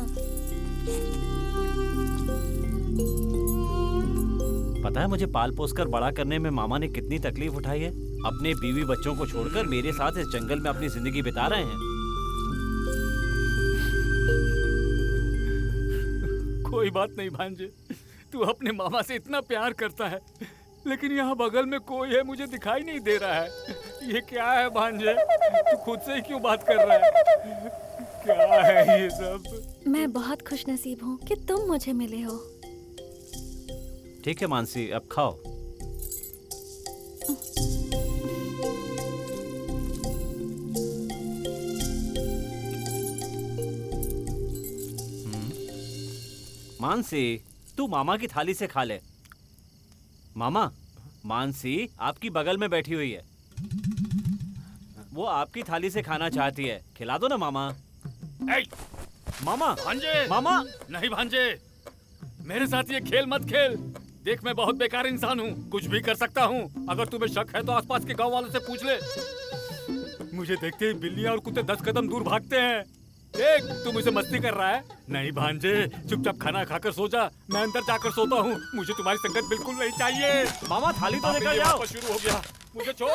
पता है मुझे पाल पोस कर बड़ा करने में मामा ने कितनी तकलीफ उठाई है। अपने बीवी बच्चों को छोड़कर मेरे साथ इस जंगल में अपनी जिंदगी बिता रहे हैं। कोई बात नहीं भांजे, तू अपने मामा से इतना प्यार करता है, लेकिन यहाँ बगल में कोई है मुझे दिखाई नहीं दे रहा है। ये क्या है भांजे? तू खुद से ही क्यों बात कर रहा है? क्या है ये सब? मैं बहुत खुशनसीब हूँ कि तुम मुझे मिले हो। ठीक है मानसी, अब खाओ। मानसी, तू मामा की थाली से खा ले। मामा, मानसी आपकी बगल में बैठी हुई है, वो आपकी थाली से खाना चाहती है, खिला दो ना मामा। मामा भांजे, मामा नहीं भांजे, मेरे साथ ये खेल मत खेल। देख, मैं बहुत बेकार इंसान हूँ, कुछ भी कर सकता हूँ। अगर तुम्हें शक है तो आसपास के गांव वालों से पूछ ले। मुझे देखते ही बिल्लियाँ और कुत्ते 10 कदम दूर भागते हैं। देख, तू मुझे मस्ती कर रहा है। नहीं भांजे, चुपचाप खाना खाकर सो जा, मैं अंदर जाकर सोता हूँ। मुझे तुम्हारी संगत बिल्कुल नहीं चाहिए। मामा थाली तो लेकर जाओ। शुरू हो गया, मुझे छोड़।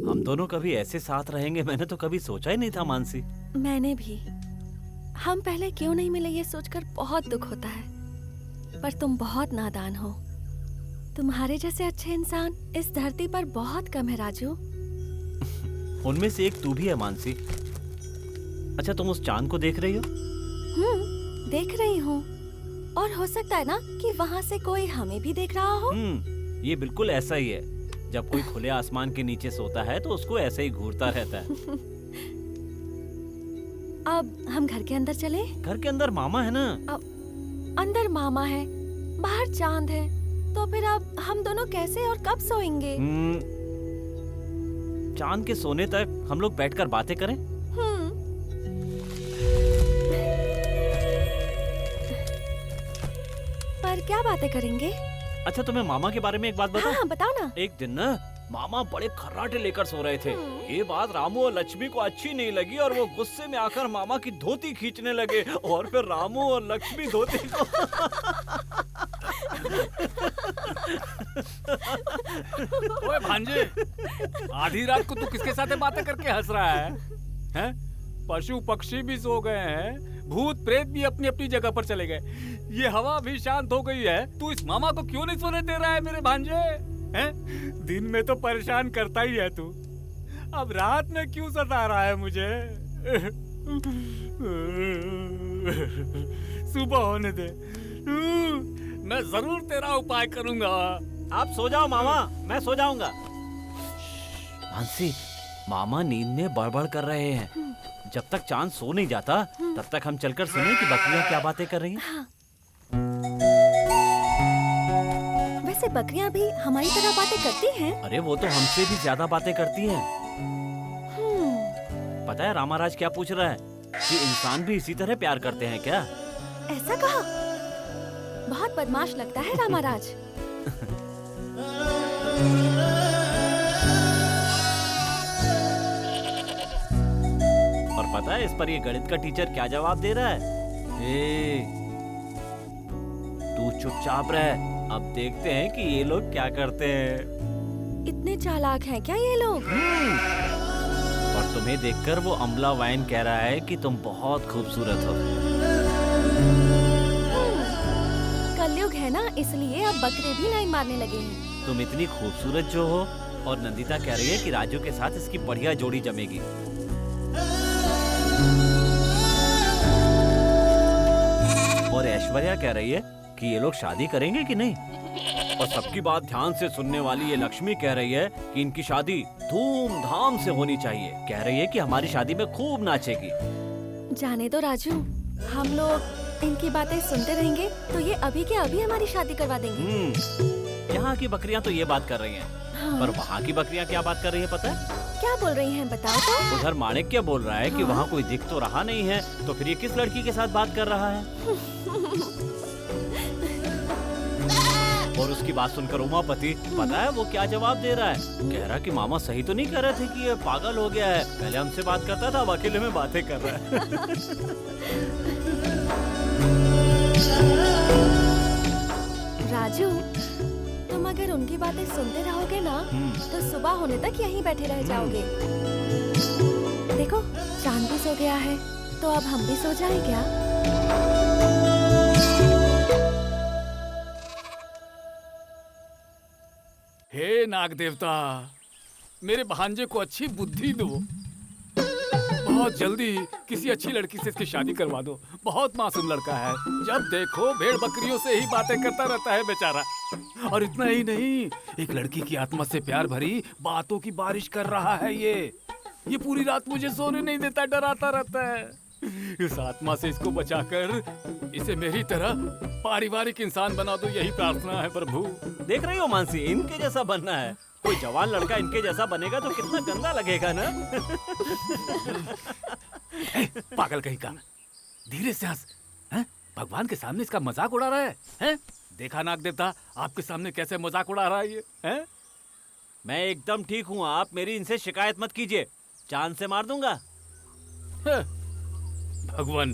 हम दोनों कभी ऐसे साथ रहेंगे मैंने तो कभी सोचा ही नहीं था मानसी। मैंने भी। हम पहले क्यों नहीं मिले ये सोचकर बहुत दुख होता है, पर तुम बहुत नादान हो। तुम्हारे जैसे अच्छे इंसान इस धरती पर बहुत कम है राजू। उनमें से एक तू भी है मानसी। अच्छा, तुम उस चांद को देख रही हो? देख रही हूँ, और हो सकता है ना कि वहाँ से कोई हमें भी देख रहा हो। ये बिल्कुल ऐसा ही है। जब कोई खुले आसमान के नीचे सोता है तो उसको ऐसे ही घूरता रहता है। अब हम घर के अंदर चले? घर के अंदर मामा है ना। अंदर मामा है, बाहर चांद है, तो फिर अब हम दोनों कैसे और कब सोएंगे? चांद के सोने तक हम लोग बैठकर बातें करें। पर क्या बातें करेंगे? अच्छा, तुम्हें मामा के बारे में एक बात बताऊं? हाँ, बताओ ना। एक दिन ना मामा बड़े खर्राटे लेकर सो रहे थे। ये बात रामू और लक्ष्मी को अच्छी नहीं लगी और वो गुस्से में आकर मामा की धोती खींचने लगे, और फिर रामू और लक्ष्मी धोती को ओए भांजे, आधी रात को तू किसके साथ बातें करके हंस रहा है? हैं? पशु पक्षी भी सो गए हैं, भूत प्रेत भी अपनी अपनी जगह पर चले गए, ये हवा भी शांत हो गई है, तू इस मामा को क्यों नहीं सोने दे रहा है मेरे भांजे? हैं? दिन में तो परेशान करता ही है तू, अब रात में क्यों सता रहा है मुझे? सुबह होने दे, मैं जरूर तेरा उपाय करूंगा। आप सो जाओ मामा, मैं सो जाऊंगा। मानसी, मामा नींद में बड़बड़ कर रहे हैं। जब तक चांद सो नहीं जाता तब तक हम चलकर सुने कि बकरियां क्या बातें कर रही हैं। हाँ। वैसे बकरियां भी हमारी तरह बातें करती हैं? अरे वो तो हमसे भी ज्यादा बातें करती हैं। पता है रामाराज क्या पूछ रहा है कि इंसान भी इसी तरह प्यार करते हैं क्या? ऐसा कहा? बहुत बदमाश लगता है रामाराज। और पता है इस पर ये गणित का टीचर क्या जवाब दे रहा है? तू चुपचाप रह, अब देखते हैं कि ये लोग क्या करते हैं। इतने चालाक हैं क्या ये लोग? और तुम्हें देखकर वो अमला वाइन कह रहा है कि तुम बहुत खूबसूरत हो। कलयुग है ना, इसलिए अब बकरे भी लाइन मारने लगे हैं। तुम इतनी खूबसूरत जो हो, और नंदिता कह रही है कि राजू के साथ इसकी बढ़िया जोड़ी जमेगी। और ऐश्वर्या कह रही है कि ये लोग शादी करेंगे कि नहीं। और सबकी बात ध्यान से सुनने वाली ये लक्ष्मी कह रही है कि इनकी शादी धूमधाम से होनी चाहिए। कह रही है कि हमारी शादी में खूब नाचेगी। जाने दो राजू, हम लोग इनकी बातें सुनते रहेंगे तो ये अभी के अभी हमारी शादी करवा देंगे। यहाँ की बकरियाँ तो ये बात कर रही हैं, हाँ। पर वहाँ की बकरियाँ क्या बात कर रही है पता है? क्या बोल रही हैं बताओ तो। उधर माणिक्य बोल रहा है कि वहाँ कोई दिख तो रहा नहीं है, तो फिर ये किस लड़की के साथ बात कर रहा है? और उसकी बात सुनकर उमापति पता है वो क्या जवाब दे रहा है? कह रहा कि मामा सही तो नहीं कह रहे थे कि ये पागल हो गया है, पहले हमसे बात करता था, अब अकेले में बातें कर रहा है। राजू, तुम अगर उनकी बातें सुनते रहोगे ना तो सुबह होने तक यहीं बैठे रह जाओगे। देखो चांद भी सो गया है, तो अब हम भी सो जाएं क्या? हे नाग देवता, मेरे भांजे को अच्छी बुद्धि दो, बहुत जल्दी किसी अच्छी लड़की से इसकी शादी करवा दो। बहुत मासूम लड़का है, जब देखो भेड़ बकरियों से ही बातें करता रहता है बेचारा। और इतना ही नहीं, एक लड़की की आत्मा से प्यार भरी बातों की बारिश कर रहा है। ये पूरी रात मुझे सोने नहीं देता, डराता रहता है। इस आत्मा से इसको बचाकर इसे मेरी तरह पारिवारिक इंसान बना दो, यही प्रार्थना है प्रभु। देख रही हो मानसी, इनके जैसा बनना है। कोई जवान लड़का इनके जैसा बनेगा तो कितना गंदा लगेगा ना। पागल कहीं का, धीरे से हंस। भगवान के सामने इसका मजाक उड़ा रहा है? देखा नाग देवता, आपके सामने कैसे मजाक उड़ा रहा है ये? मैं एकदम ठीक हूँ, आप मेरी इनसे शिकायत मत कीजिए, चांद से मार दूंगा। भगवान,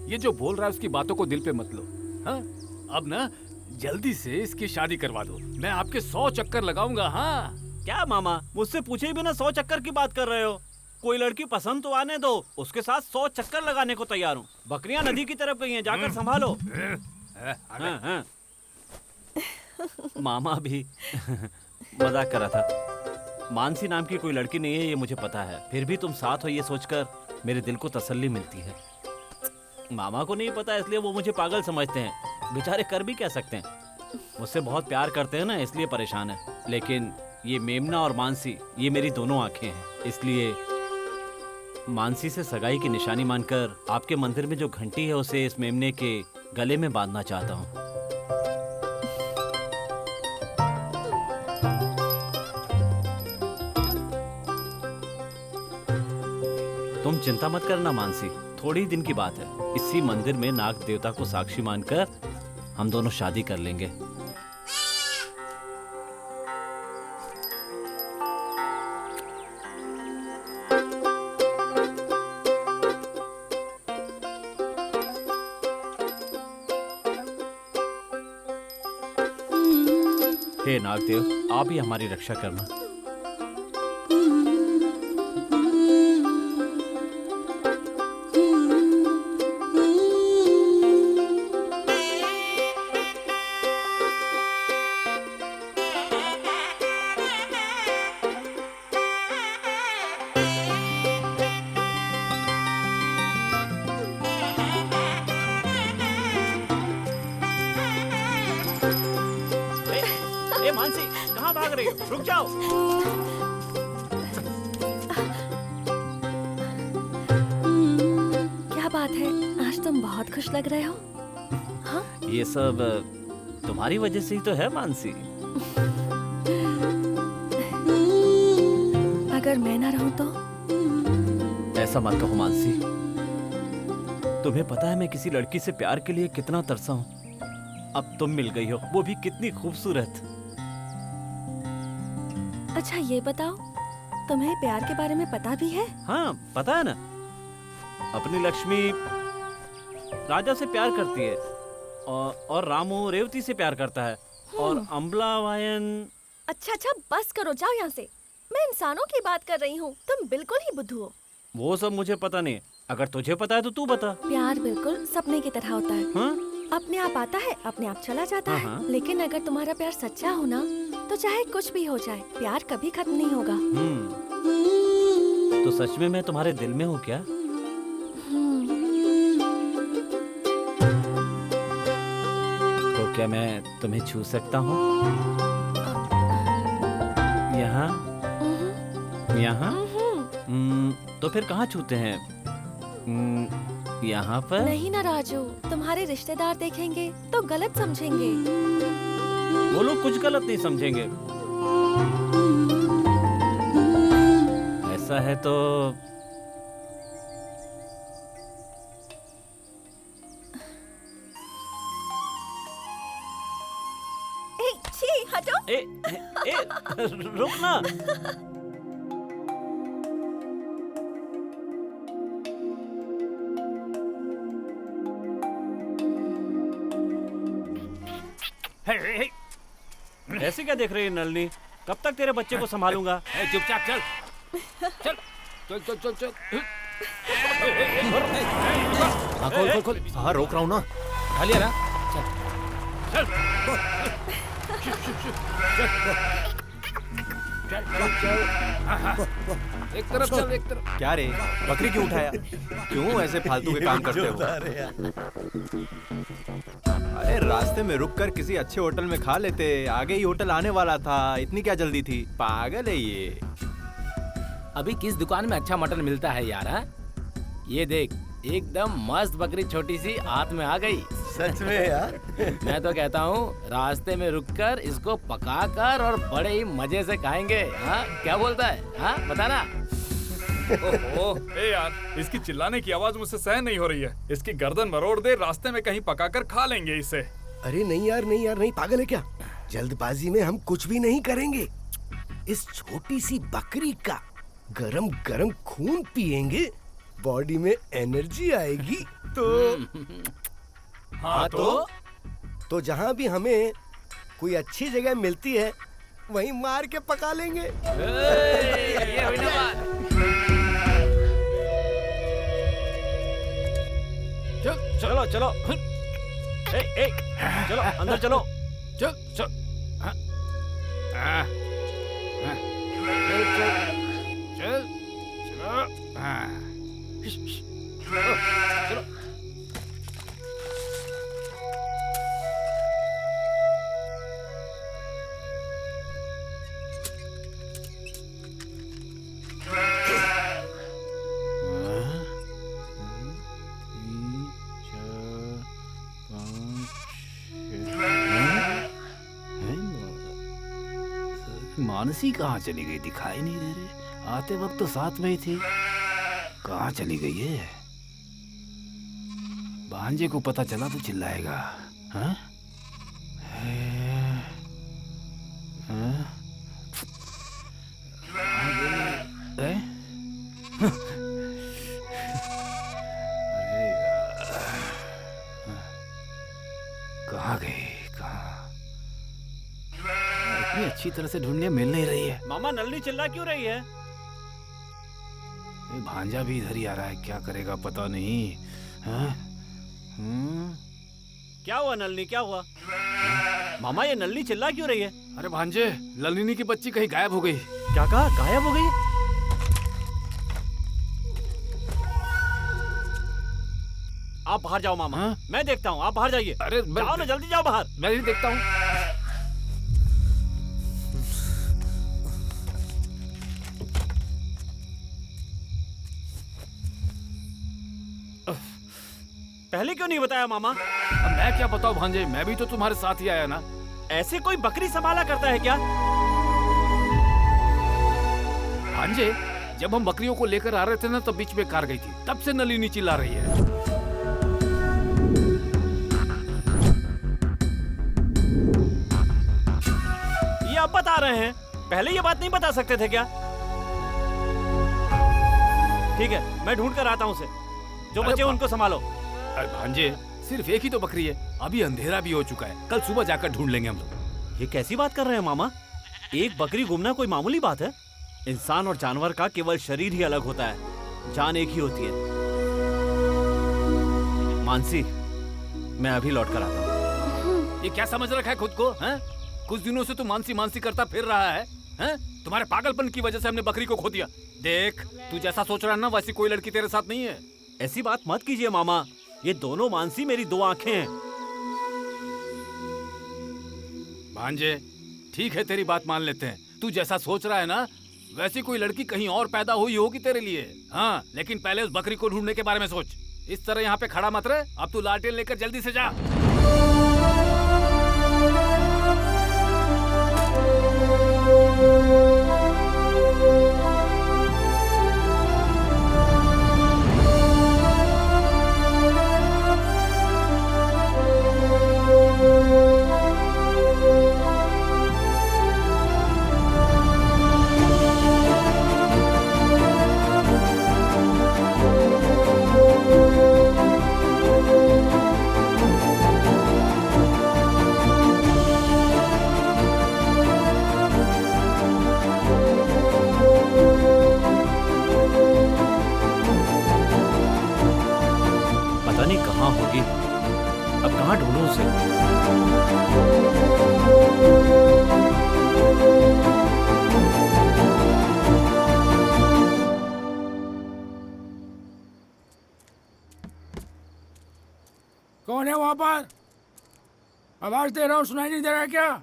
ये जो बोल रहा है उसकी बातों को दिल पे मत लो। अब ना जल्दी से इसकी शादी करवा दो, मैं आपके 100 चक्कर लगाऊंगा। हाँ क्या मामा, मुझसे पूछे ही बिना 100 चक्कर की बात कर रहे हो? कोई लड़की पसंद तो आने दो, उसके साथ 100 चक्कर लगाने को तैयार हूँ। बकरियां नदी की तरफ गई हैं, जाकर संभालो। हाँ। मामा भी मजाक कर रहा था। मानसी नाम की कोई लड़की नहीं है, ये मुझे पता है। फिर भी तुम साथ हो ये सोचकर मेरे दिल को तसल्ली मिलती है। मामा को नहीं पता इसलिए वो मुझे पागल समझते हैं। बेचारे कर भी कह सकते हैं, मुझसे बहुत प्यार करते हैं ना, इसलिए परेशान है। लेकिन ये मेमना और मानसी, ये मेरी दोनों आंखें हैं, इसलिए मानसी से सगाई की निशानी मानकर आपके मंदिर में जो घंटी है उसे इस मेमने के गले में बांधना चाहता हूँ। तुम चिंता मत करना मानसी, थोड़ी दिन की बात है। इसी मंदिर में नाग देवता को साक्षी मानकर हम दोनों शादी कर लेंगे। हे नागदेव, आप ही हमारी रक्षा करना। मानसी, कहाँ भाग रही हो? रुक जाओ। क्या बात है, आज तुम बहुत खुश लग रहे हो। हाँ? ये सब तुम्हारी वजह से ही तो है मानसी। अगर मैं ना रहूं तो? ऐसा मत कहो मानसी। तुम्हें पता है मैं किसी लड़की से प्यार के लिए कितना तरसा हूँ। अब तुम मिल गई हो, वो भी कितनी खूबसूरत। अच्छा ये बताओ, तुम्हें प्यार के बारे में पता भी है? हाँ पता है ना। अपनी लक्ष्मी राजा से प्यार करती है और रामू रेवती से प्यार करता है और अम्बला वायन। अच्छा बस करो, जाओ यहाँ से। मैं इंसानों की बात कर रही हूँ, तुम बिल्कुल ही बुद्धू हो। वो सब मुझे पता नहीं, अगर तुझे पता है तो तू बता। प्यार बिल्कुल सपने की तरह होता है। हाँ? अपने आप आता है, अपने आप चला जाता है। लेकिन अगर तुम्हारा प्यार सच्चा हो ना, तो चाहे कुछ भी हो जाए, प्यार कभी खत्म नहीं होगा। तो सच में मैं तुम्हारे दिल में हूँ क्या? तो क्या मैं तुम्हें छू सकता हूँ? यहाँ? यहाँ? तो फिर कहाँ छूते हैं? यहाँ पर? नहीं ना राजू, तुम्हारे रिश्तेदार देखेंगे तो गलत समझेंगे। वो लोग कुछ गलत नहीं समझेंगे। ऐसा है तो छी, हटो। रुक ना। ऐसे क्या देख रही है नलनी? कब तक तेरे बच्चे को संभालूंगा? चुपचाप चल। चल चल चल चल चल। खोल खोल खोल। हाँ रोक रहा हूँ ना। खा लिया ना? चल चल चल चल। एक तरफ चल, एक तरफ। क्या रे, बकरी क्यों उठाया? क्यों ऐसे फालतू के काम करते हो? अरे रास्ते में रुककर किसी अच्छे होटल में खा लेते, आगे ही होटल आने वाला था, इतनी क्या जल्दी थी? पागल है ये। अभी किस दुकान में अच्छा मटन मिलता है यार? हा? ये देख, एकदम मस्त बकरी छोटी सी हाथ में आ गई। सच में यार? मैं तो कहता हूँ रास्ते में रुककर इसको पकाकर और बड़े ही मजे से खाएंगे। हाँ क्या बोलता है? हाँ बता ना। ओह ए यार, इसकी चिल्लाने की आवाज मुझसे सहन नहीं हो रही है। इसकी गर्दन मरोड़ दे, रास्ते में कहीं पकाकर खा लेंगे इसे। अरे नहीं यार, नहीं यार, नहीं, पागल है क्या? जल्दबाजी में हम कुछ भी नहीं करेंगे। इस छोटी सी बकरी का गरम गरम खून पिएंगे, बॉडी में एनर्जी आएगी। तो हाँ तो जहाँ भी हमें कोई अच्छी जगह मिलती है वहीं मार के पका लेंगे। ये हुई ना बात। चलो। ए, चलो अंदर चलो। चल चल हाँ, हाँ, हाँ, चल चल चल चलो हाँ, चलो चलो। मानसी कहाँ चली गई? दिखाई नहीं दे रही। आते वक्त तो साथ में ही थी। कहाँ चली गई है? भांजे को पता चला तो चिल्लाएगा। हाँ? कहाँ गई? इतनी अच्छी तरह से ढूंढने मिल नहीं रही है। मामा नलनी चिल्ला क्यों रही है? ये भांजा भी इधर ही आ रहा है, क्या करेगा पता नहीं। हाँ? क्या हुआ नलनी, क्या हुआ? मामा ये नलनी चिल्ला क्यों रही है? अरे भांजे, नलिनी की बच्ची कहीं गायब हो गई। क्या कहा? गायब हो गई? आप बाहर जाओ मामा। हाँ? मैं देखता हूँ, आप बाहर जाइए। अरे जाओ ना, जल्दी जाओ बाहर। मैं ही देखता हूँ। पहले क्यों नहीं बताया मामा? अब मैं क्या बताऊं भांजे, मैं भी तो तुम्हारे साथ ही आया ना। ऐसे कोई बकरी संभाला करता है क्या? भांजे, जब हम बकरियों को लेकर आ रहे थे ना, तब बीच में कार गई थी, तब से नलिनी चिल्ला रही है। ये अब बता रहे हैं, पहले ये बात नहीं बता सकते थे क्या? ठीक है, मैं ढूंढ कर आता हूँ उसे। जो बचे उनको संभालो। अरे भांजे, सिर्फ एक ही तो बकरी है, अभी अंधेरा भी हो चुका है, कल सुबह जाकर ढूंढ लेंगे हम लोग। ये कैसी बात कर रहे हैं मामा? एक बकरी घूमना कोई मामूली बात है? इंसान और जानवर का केवल शरीर ही अलग होता है, जान एक ही होती है। मानसी, मैं अभी लौट कर आता हूँ। ये क्या समझ रखा है खुद को? हैं? कुछ दिनों से तू मानसी मानसी करता फिर रहा है, हैं? तुम्हारे पागलपन की वजह से हमने बकरी को खो दिया। देख, तू जैसा सोच रहा है ना, वैसी कोई लड़की तेरे साथ नहीं है। ऐसी बात मत कीजिए मामा, ये दोनों मानसी मेरी दो आंखें हैं। भांजे, ठीक है, तेरी बात मान लेते हैं। तू जैसा सोच रहा है ना, वैसी कोई लड़की कहीं और पैदा हुई होगी तेरे लिए। हाँ, लेकिन पहले उस बकरी को ढूंढने के बारे में सोच। इस तरह यहाँ पे खड़ा मत रहे। अब तू लालटेन लेकर जल्दी से जा। पता नहीं कहाँ होगी, अब कहाँ ढूंढूं उसे? कौन है वहां पर? आवाज दे रहा हूँ, सुनाई नहीं दे रहा है क्या?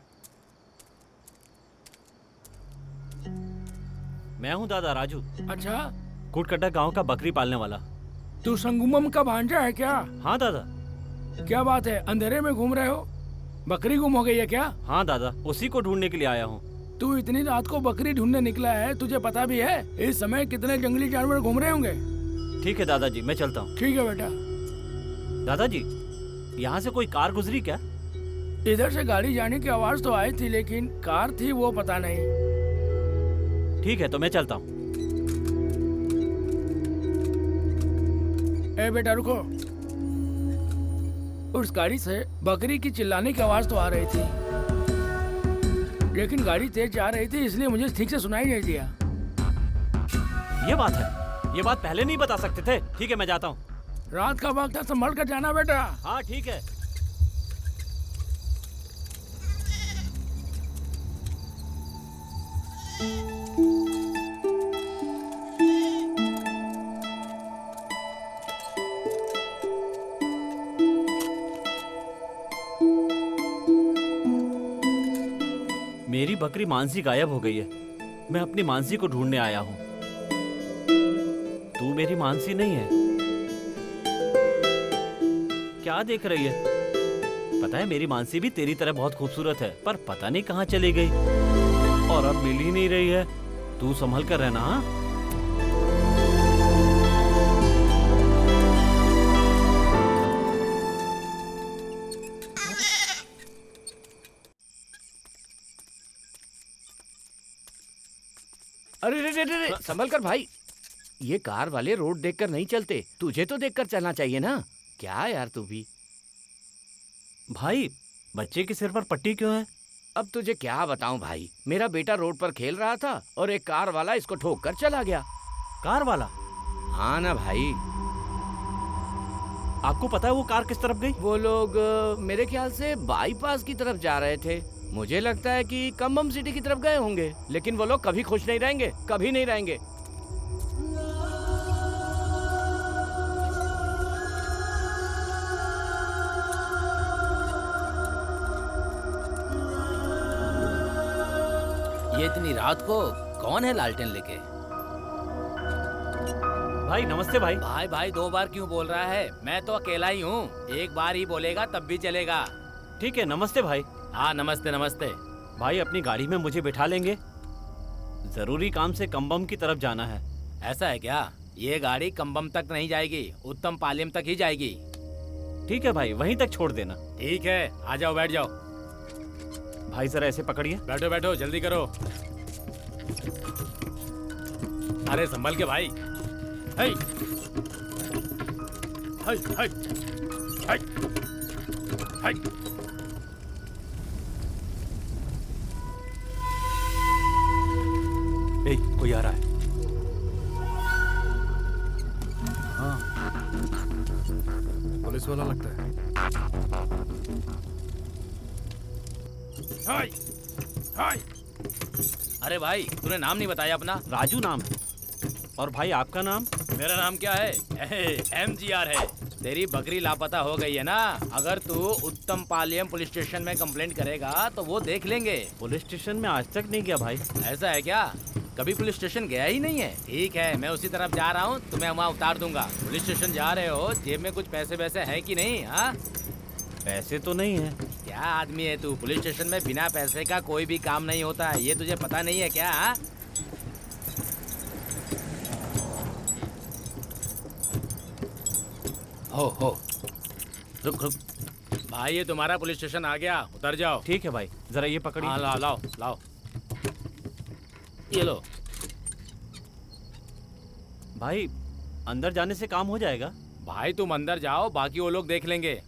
मैं हूँ दादा राजू, अच्छा, कुटकट्टा गांव का बकरी पालने वाला। तू संगमम का भांजा है क्या? हाँ दादा। क्या बात है, अंधेरे में घूम रहे हो? बकरी गुम हो गई है क्या? हाँ दादा, उसी को ढूंढने के लिए आया हूँ। तू इतनी रात को बकरी ढूंढने निकला है, तुझे पता भी है इस समय कितने जंगली जानवर घूम रहे होंगे? ठीक है दादाजी, मैं चलता हूँ। ठीक है बेटा। दादाजी, यहाँ से कोई कार गुजरी क्या? इधर से गाड़ी जाने की आवाज तो आई थी, लेकिन कार थी वो पता नहीं। ठीक है, तो मैं चलता हूँ। ए बेटा रुको, उस गाड़ी से बकरी की चिल्लाने की आवाज तो आ रही थी, लेकिन गाड़ी तेज जा रही थी, इसलिए मुझे ठीक से सुनाई नहीं दिया। ये बात है, ये बात पहले नहीं बता सकते थे। ठीक है, मैं जाता हूँ। रात का वक्त है, संभल कर जाना बेटा। हाँ ठीक है। मेरी बकरी मानसी गायब हो गई है। मैं अपनी मानसी को ढूंढने आया हूँ। तू मेरी मानसी नहीं है। क्या देख रही है? पता है मेरी मानसी भी तेरी तरह बहुत खूबसूरत है, पर पता नहीं कहाँ चली गई और अब मिल ही नहीं रही है। तू संभल कर रहना। हाँ? अरे रे रे रे रे, संभल कर भाई। ये कार वाले रोड देखकर नहीं चलते, तुझे तो देखकर चलना चाहिए ना। क्या यार तू भी। भाई बच्चे के सिर पर पट्टी क्यों है? अब तुझे क्या बताऊं भाई, मेरा बेटा रोड पर खेल रहा था और एक कार वाला इसको ठोक कर चला गया। कार वाला? हाँ ना भाई। आपको पता है वो कार किस तरफ गई? वो लोग मेरे ख्याल से बाईपास की तरफ जा रहे थे। मुझे लगता है कि कंबम सिटी की तरफ गए होंगे, लेकिन वो लोग कभी खुश नहीं रहेंगे, कभी नहीं रहेंगे। ये इतनी रात को कौन है लालटेन लेके? भाई नमस्ते भाई। भाई भाई 2 बार क्यों बोल रहा है? मैं तो अकेला ही हूँ, एक बार ही बोलेगा तब भी चलेगा। ठीक है नमस्ते भाई। हाँ नमस्ते नमस्ते। भाई अपनी गाड़ी में मुझे बिठा लेंगे? जरूरी काम से कंबम की तरफ जाना है। ऐसा है क्या? ये गाड़ी कंबम तक नहीं जाएगी, उत्तम पालियम तक ही जाएगी। ठीक है भाई, वहीं तक छोड़ देना। ठीक है, आ जाओ, बैठ जाओ। भाई जरा ऐसे पकड़िए। बैठो बैठो, जल्दी करो। अरे संभल के भाई। हाय हाय हाय हाय हाय। ए, कोई आ रहा है। हाँ, पुलिस वाला लगता है। हाय हाय। अरे भाई तूने नाम नहीं बताया अपना? राजू नाम है। और भाई आपका नाम? मेरा नाम क्या है? MGR है। तेरी बकरी लापता हो गई है ना, अगर तू उत्तम पालियम पुलिस स्टेशन में कंप्लेंट करेगा तो वो देख लेंगे। पुलिस स्टेशन में आज तक नहीं गया भाई। ऐसा है क्या? कभी पुलिस स्टेशन गया ही नहीं है? ठीक है, मैं उसी तरफ जा रहा हूँ, तुम्हें वहाँ उतार दूंगा। पुलिस स्टेशन जा रहे हो, जेब में कुछ पैसे वैसे है कि नहीं? हाँ, पैसे तो नहीं है। क्या आदमी है तू? पुलिस स्टेशन में बिना पैसे का कोई भी काम नहीं होता है, ये तुझे पता नहीं है क्या? हाँ? हो रुक रुक भाई, ये तुम्हारा पुलिस स्टेशन आ गया, उतर जाओ। ठीक है भाई, जरा ये पकड़िए। हाँ लाओ लाओ लाओ, ये लो। भाई अंदर जाने से काम हो जाएगा? भाई तुम अंदर जाओ, बाकी वो लोग देख लेंगे।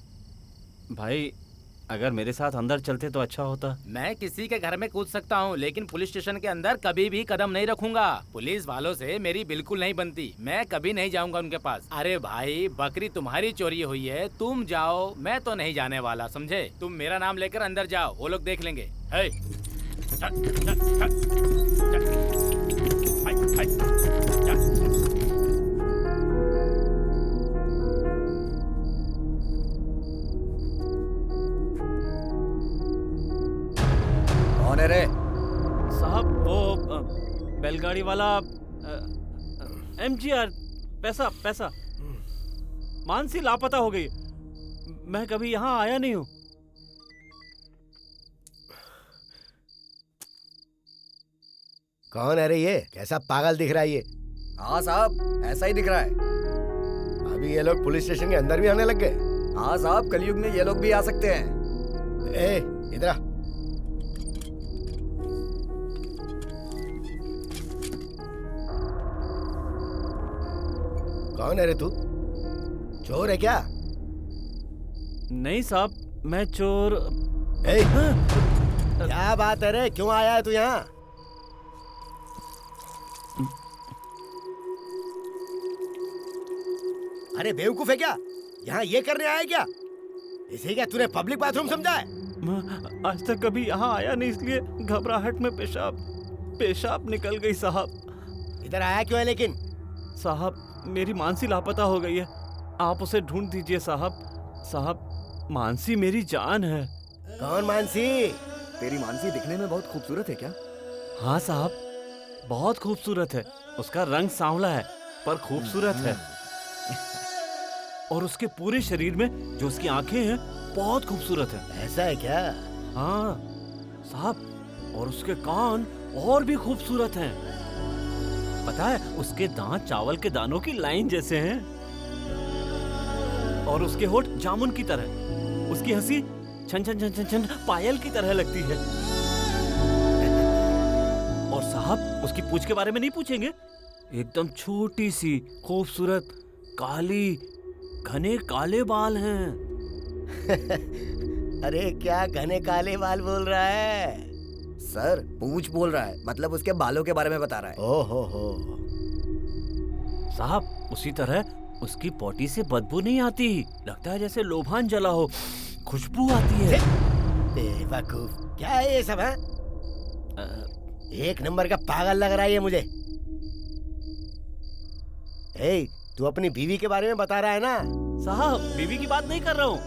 भाई अगर मेरे साथ अंदर चलते तो अच्छा होता। मैं किसी के घर में कूद सकता हूँ, लेकिन पुलिस स्टेशन के अंदर कभी भी कदम नहीं रखूंगा। पुलिस वालों से मेरी बिल्कुल नहीं बनती, मैं कभी नहीं जाऊंगा उनके पास। अरे भाई, बकरी तुम्हारी चोरी हुई है, तुम जाओ, मैं तो नहीं जाने वाला, समझे? तुम मेरा नाम लेकर अंदर जाओ, वो लोग देख लेंगे। हे, चल, चल, चल, चल, हाय, हाय, चल। कौन है रे? साहब वो बैलगाड़ी वाला MGR। पैसा पैसा। मानसी लापता हो गई, मैं कभी यहाँ आया नहीं हूँ। कौन है रे ये? कैसा पागल दिख रहा है ये? हाँ साहब, ऐसा ही दिख रहा है। अभी ये लोग पुलिस स्टेशन के अंदर भी आने लग गए। हाँ साहब, कलयुग में ये लोग भी आ सकते हैं। ए, इधर आ। कौन है रे तू? चोर है क्या? नहीं साहब, मैं चोर। ए, क्या बात है रे? क्यों आया है तू यहाँ? अरे बेवकूफ है क्या? यहाँ ये करने आया क्या? इसे क्या तूने पब्लिक बाथरूम समझा है? मैं आज तक कभी यहाँ आया नहीं, इसलिए घबराहट में पेशाब निकल गई साहब। इधर आया क्यों है लेकिन? साहब मेरी मानसी लापता हो गई है, आप उसे ढूंढ दीजिए साहब। साहब मानसी मेरी जान है। कौन मानसी? तेरी मानसी दिखने में बहुत खूबसूरत है क्या? हाँ साहब, बहुत खूबसूरत है। उसका रंग सांवला है पर खूबसूरत है, और उसके पूरे शरीर में जो उसकी आंखें हैं बहुत खूबसूरत है। ऐसा है क्या? हाँ साहब, और उसके कान और भी खूबसूरत हैं। पता है, उसके दांत चावल के दानों की लाइन जैसे हैं, और उसके होठ जामुन की तरह। उसकी हंसी छन छन छन छन छन पायल की तरह लगती है। और साहब उसकी पूंछ के बारे में नहीं पूछेंगे? एकदम छोटी सी खूबसूरत काली घने काले बाल हैं। अरे क्या घने काले बाल बोल रहा है? सर पूंछ बोल रहा है, मतलब उसके बालों के बारे में बता रहा है। ओहो हो। साहब उसी तरह उसकी पोटी से बदबू नहीं आती, लगता है जैसे लोभान जला हो, खुशबू आती है। बेवकूफ, क्या है ये सब? है एक नंबर का पागल लग रहा है ये मुझे। तू अपनी बीवी के बारे में बता रहा है ना? साहब बीवी की बात नहीं कर रहा हूँ,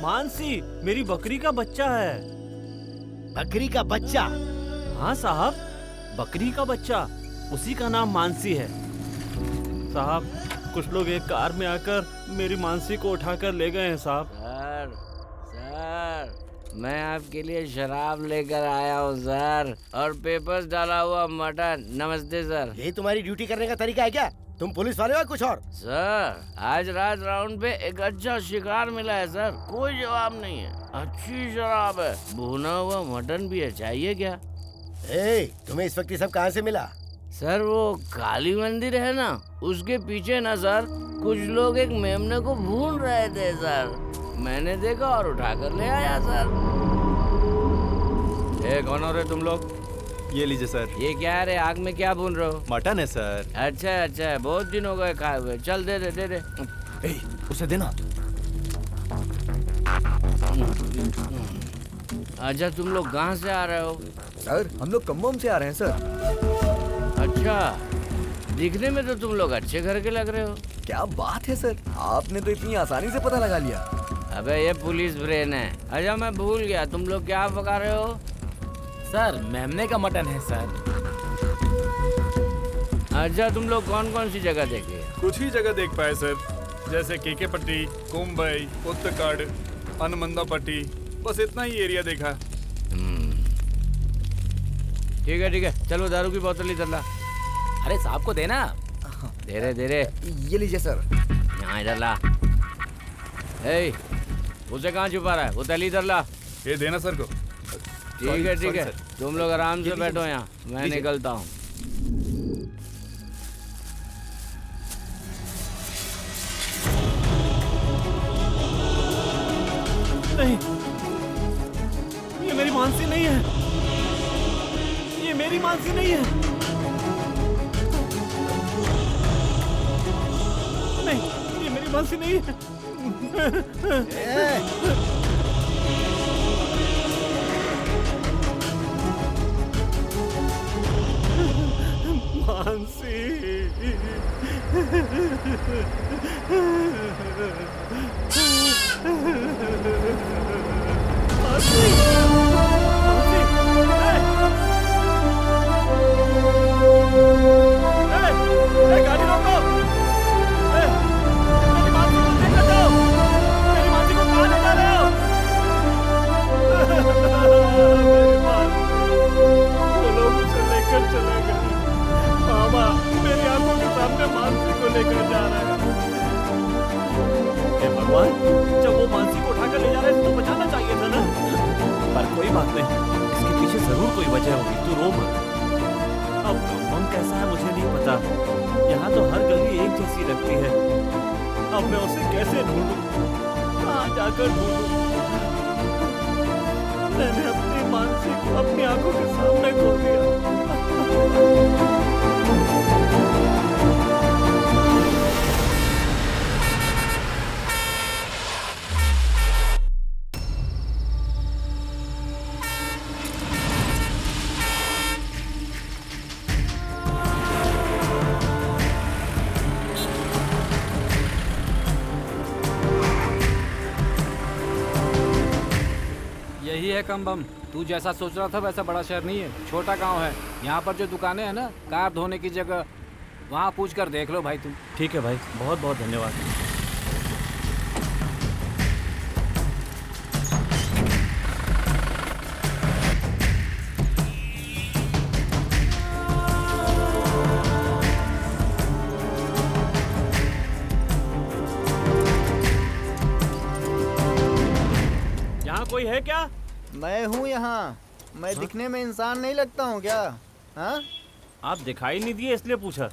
मानसी मेरी बकरी का बच्चा है। बकरी का बच्चा? हाँ साहब, बकरी का बच्चा, उसी का नाम मानसी है। साहब कुछ लोग एक कार में आकर मेरी मानसी को उठाकर ले गए हैं साहब। सर मैं आपके लिए शराब लेकर आया हूँ सर, और पेपर्स डाला हुआ मटन। नमस्ते सर। ये तुम्हारी ड्यूटी करने का तरीका है क्या? तुम पुलिस वाले हो कुछ और? सर आज रात राउंड पे एक अच्छा शिकार मिला है सर, कोई जवाब नहीं है। अच्छी शराब है, भुना हुआ मटन भी है, चाहिए क्या? तुम्हें इस वक्त ये सब कहाँ से मिला? सर वो काली मंदिर है ना, उसके पीछे ना सर कुछ लोग एक मेमने को भून रहे थे सर, मैंने देखा और उठाकर ले आया सर। कौन हो रहे तुम लोग? ये लीजिए सर। ये क्या है रे, आग में क्या भून रहे हो? मटन है सर। अच्छा अच्छा, बहुत दिन हो गए खाए हुए। चल दे दे दे दे। उसे देना। अच्छा तुम लोग कहाँ से आ रहे हो? सर हम लोग कम्बोम से आ रहे हैं सर। अच्छा, दिखने में तो तुम लोग अच्छे घर के लग रहे हो। क्या बात है सर, आपने तो इतनी आसानी से पता लगा लिया। अबे ये पुलिस ब्रेन है। अच्छा मैं भूल गया, तुम लोग क्या पका रहे हो? सर मेमने का मटन है सर। अच्छा तुम लोग कौन कौन सी जगह देखे? कुछ ही जगह देख पाए सर, जैसे केके पट्टी, कुंबई, उत्तरकाड़, अनुमंदा पट्टी, बस इतना ही एरिया देखा। ठीक है, चलो दारू की बोतल इधर ला। अरे साहब को देना। दे रे। ये लीजिए सर। यहाँ इधर ला। उसे कहाँ छुपा रहा है? वो तली इधर ला। ये देना सर को। ठीक है, तुम लोग आराम से बैठो यहाँ, मैं निकलता हूँ। नहीं, ये मेरी मानसी नहीं है, ये मेरी मानसी नहीं है। नहीं, ये मेरी मानसी नहीं है। मानसी। गाड़ी रोको। मेरी मानसी को लेकर जाओ। मेरी मानसी को कहाँ ले जा रहे हो? मेरी मानसी, वो लोग उसे लेकर चले गए। मामा मेरी आंखों के सामने मानसी को लेकर जा रहे हैं। हे भगवान, जब वो मानसी को उठाकर ले जा रहे थे तो बचाना चाहिए था ना। पर कोई बात नहीं, इसके पीछे जरूर कोई वजह होगी, तू रो मत। अब कम्बम कैसा है मुझे नहीं पता, यहाँ तो हर गली एक जैसी लगती है। अब मैं उसे कैसे ढूंढूं, कहाँ जाकर ढूंढूं? मैंने अपनी मानसी को अपनी आंखों के सामने खो दिया। सही है कम, तू जैसा सोच रहा था वैसा बड़ा शहर नहीं है, छोटा गांव है। यहाँ पर जो दुकानें हैं ना, कार धोने की जगह, वहाँ पूछ कर देख लो भाई तुम। ठीक है भाई, बहुत बहुत धन्यवाद। यहाँ कोई है क्या? मैं हूँ यहाँ। मैं दिखने में इंसान नहीं लगता हूँ क्या? हाँ आप दिखाई नहीं दिए इसलिए पूछा।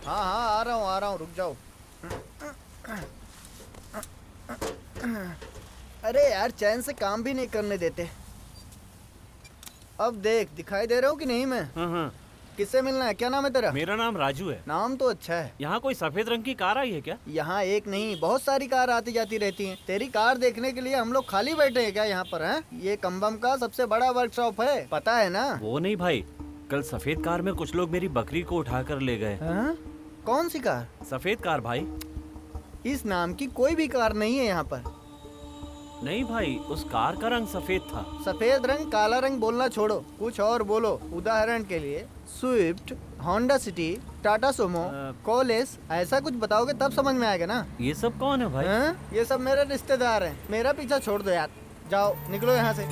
हाँ हाँ, आ रहा हूँ, रुक जाओ। अरे यार, चैन से काम भी नहीं करने देते। अब देख, दिखाई दे रहा हूँ कि नहीं मैं? हाँ। किससे मिलना है? क्या नाम है तेरा? मेरा नाम राजू है। नाम तो अच्छा है। यहाँ कोई सफेद रंग की कार आई है क्या? यहाँ एक नहीं, बहुत सारी कार आती जाती रहती हैं। तेरी कार देखने के लिए हम लोग खाली बैठे हैं क्या यहाँ पर? हैं? ये कंबम का सबसे बड़ा वर्कशॉप है, पता है ना? वो नहीं भाई, कल सफेद कार में कुछ लोग मेरी बकरी को उठा कर ले गए। कौन सी कार? सफेद कार भाई। इस नाम की कोई भी कार नहीं है यहाँ पर। नहीं भाई, उस कार का रंग सफेद था। सफेद रंग काला रंग बोलना छोड़ो, कुछ और बोलो। उदाहरण के लिए Swift, Honda City, Tata Sumo, कोलेस, ऐसा कुछ बताओगे तब समझ में आएगा ना। ये सब कौन है भाई? ये सब मेरे रिश्तेदार हैं। मेरा पीछा छोड़ दो यार, जाओ निकलो यहाँ से।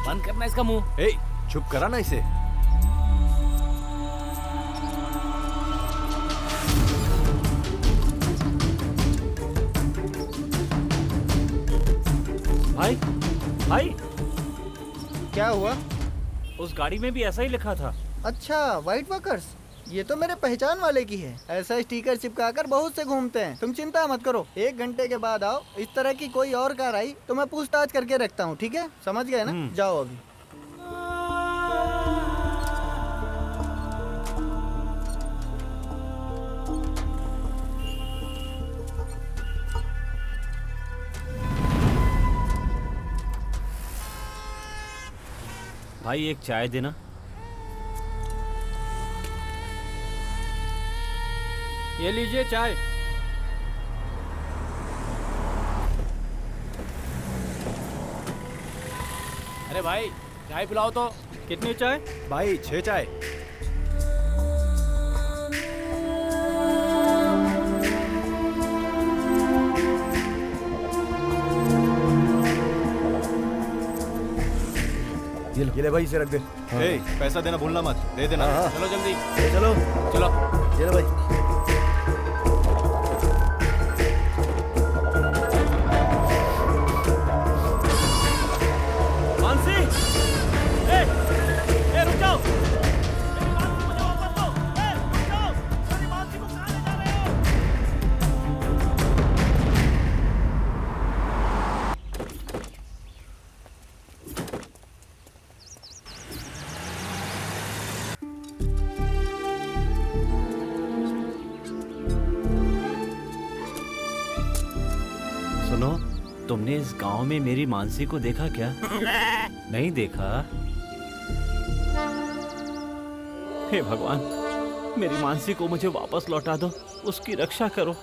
बंद करना इसका मुंह। चुप करा ना इसे। भाई भाई, क्या हुआ? उस गाड़ी में भी ऐसा ही लिखा था। अच्छा, व्हाइट वर्कर्स, ये तो मेरे पहचान वाले की है। ऐसा स्टिकर चिपकाकर बहुत से घूमते हैं। तुम चिंता मत करो, 1 घंटे के बाद आओ। इस तरह की कोई और कार आई तो मैं पूछताछ करके रखता हूँ, ठीक है? समझ गए ना? जाओ अभी। भाई एक चाय देना। ये लीजिए चाय। अरे भाई, चाय पिलाओ तो। कितनी चाय? भाई 6 चाय। ये ले भाई, इसे रख दे। पैसा देना भूलना मत, दे देना। चलो जल्दी, चलो चलो। ये ले भाई। मानसी, रुक जाओ। मेरी मानसी मुझे वापस दो। रुक जाओ, मेरी मानसी को कहाँ ले जा रहे हो? सुनो, तुमने इस गांव में मेरी मानसी को देखा क्या? नहीं देखा? हे भगवान, मेरी मानसी को मुझे वापस लौटा दो, उसकी रक्षा करो।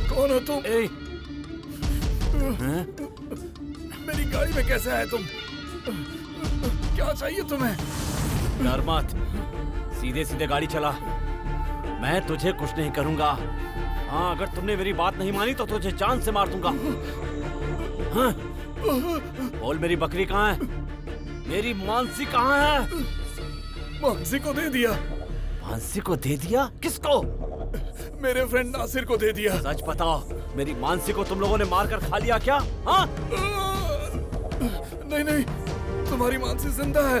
कौन हो तुम? मेरी गाड़ी में कैसे आए तुम? क्या चाहिए तुम्हें? डर मत, सीधे सीधे गाड़ी चला। मैं तुझे कुछ नहीं करूंगा। हाँ, अगर तुमने मेरी बात नहीं मानी तो तुझे जान से मार दूंगा। हाँ? बोल, मेरी बकरी कहाँ है? मेरी मानसी कहाँ है? मानसी को दे दिया। मानसी को दे दिया? किसको? मेरे फ्रेंड नासिर को दे दिया। सच बताओ, मेरी मानसी को तुम लोगों ने मारकर खा लिया क्या? हाँ? नहीं नहीं, तुम्हारी मानसी जिंदा है।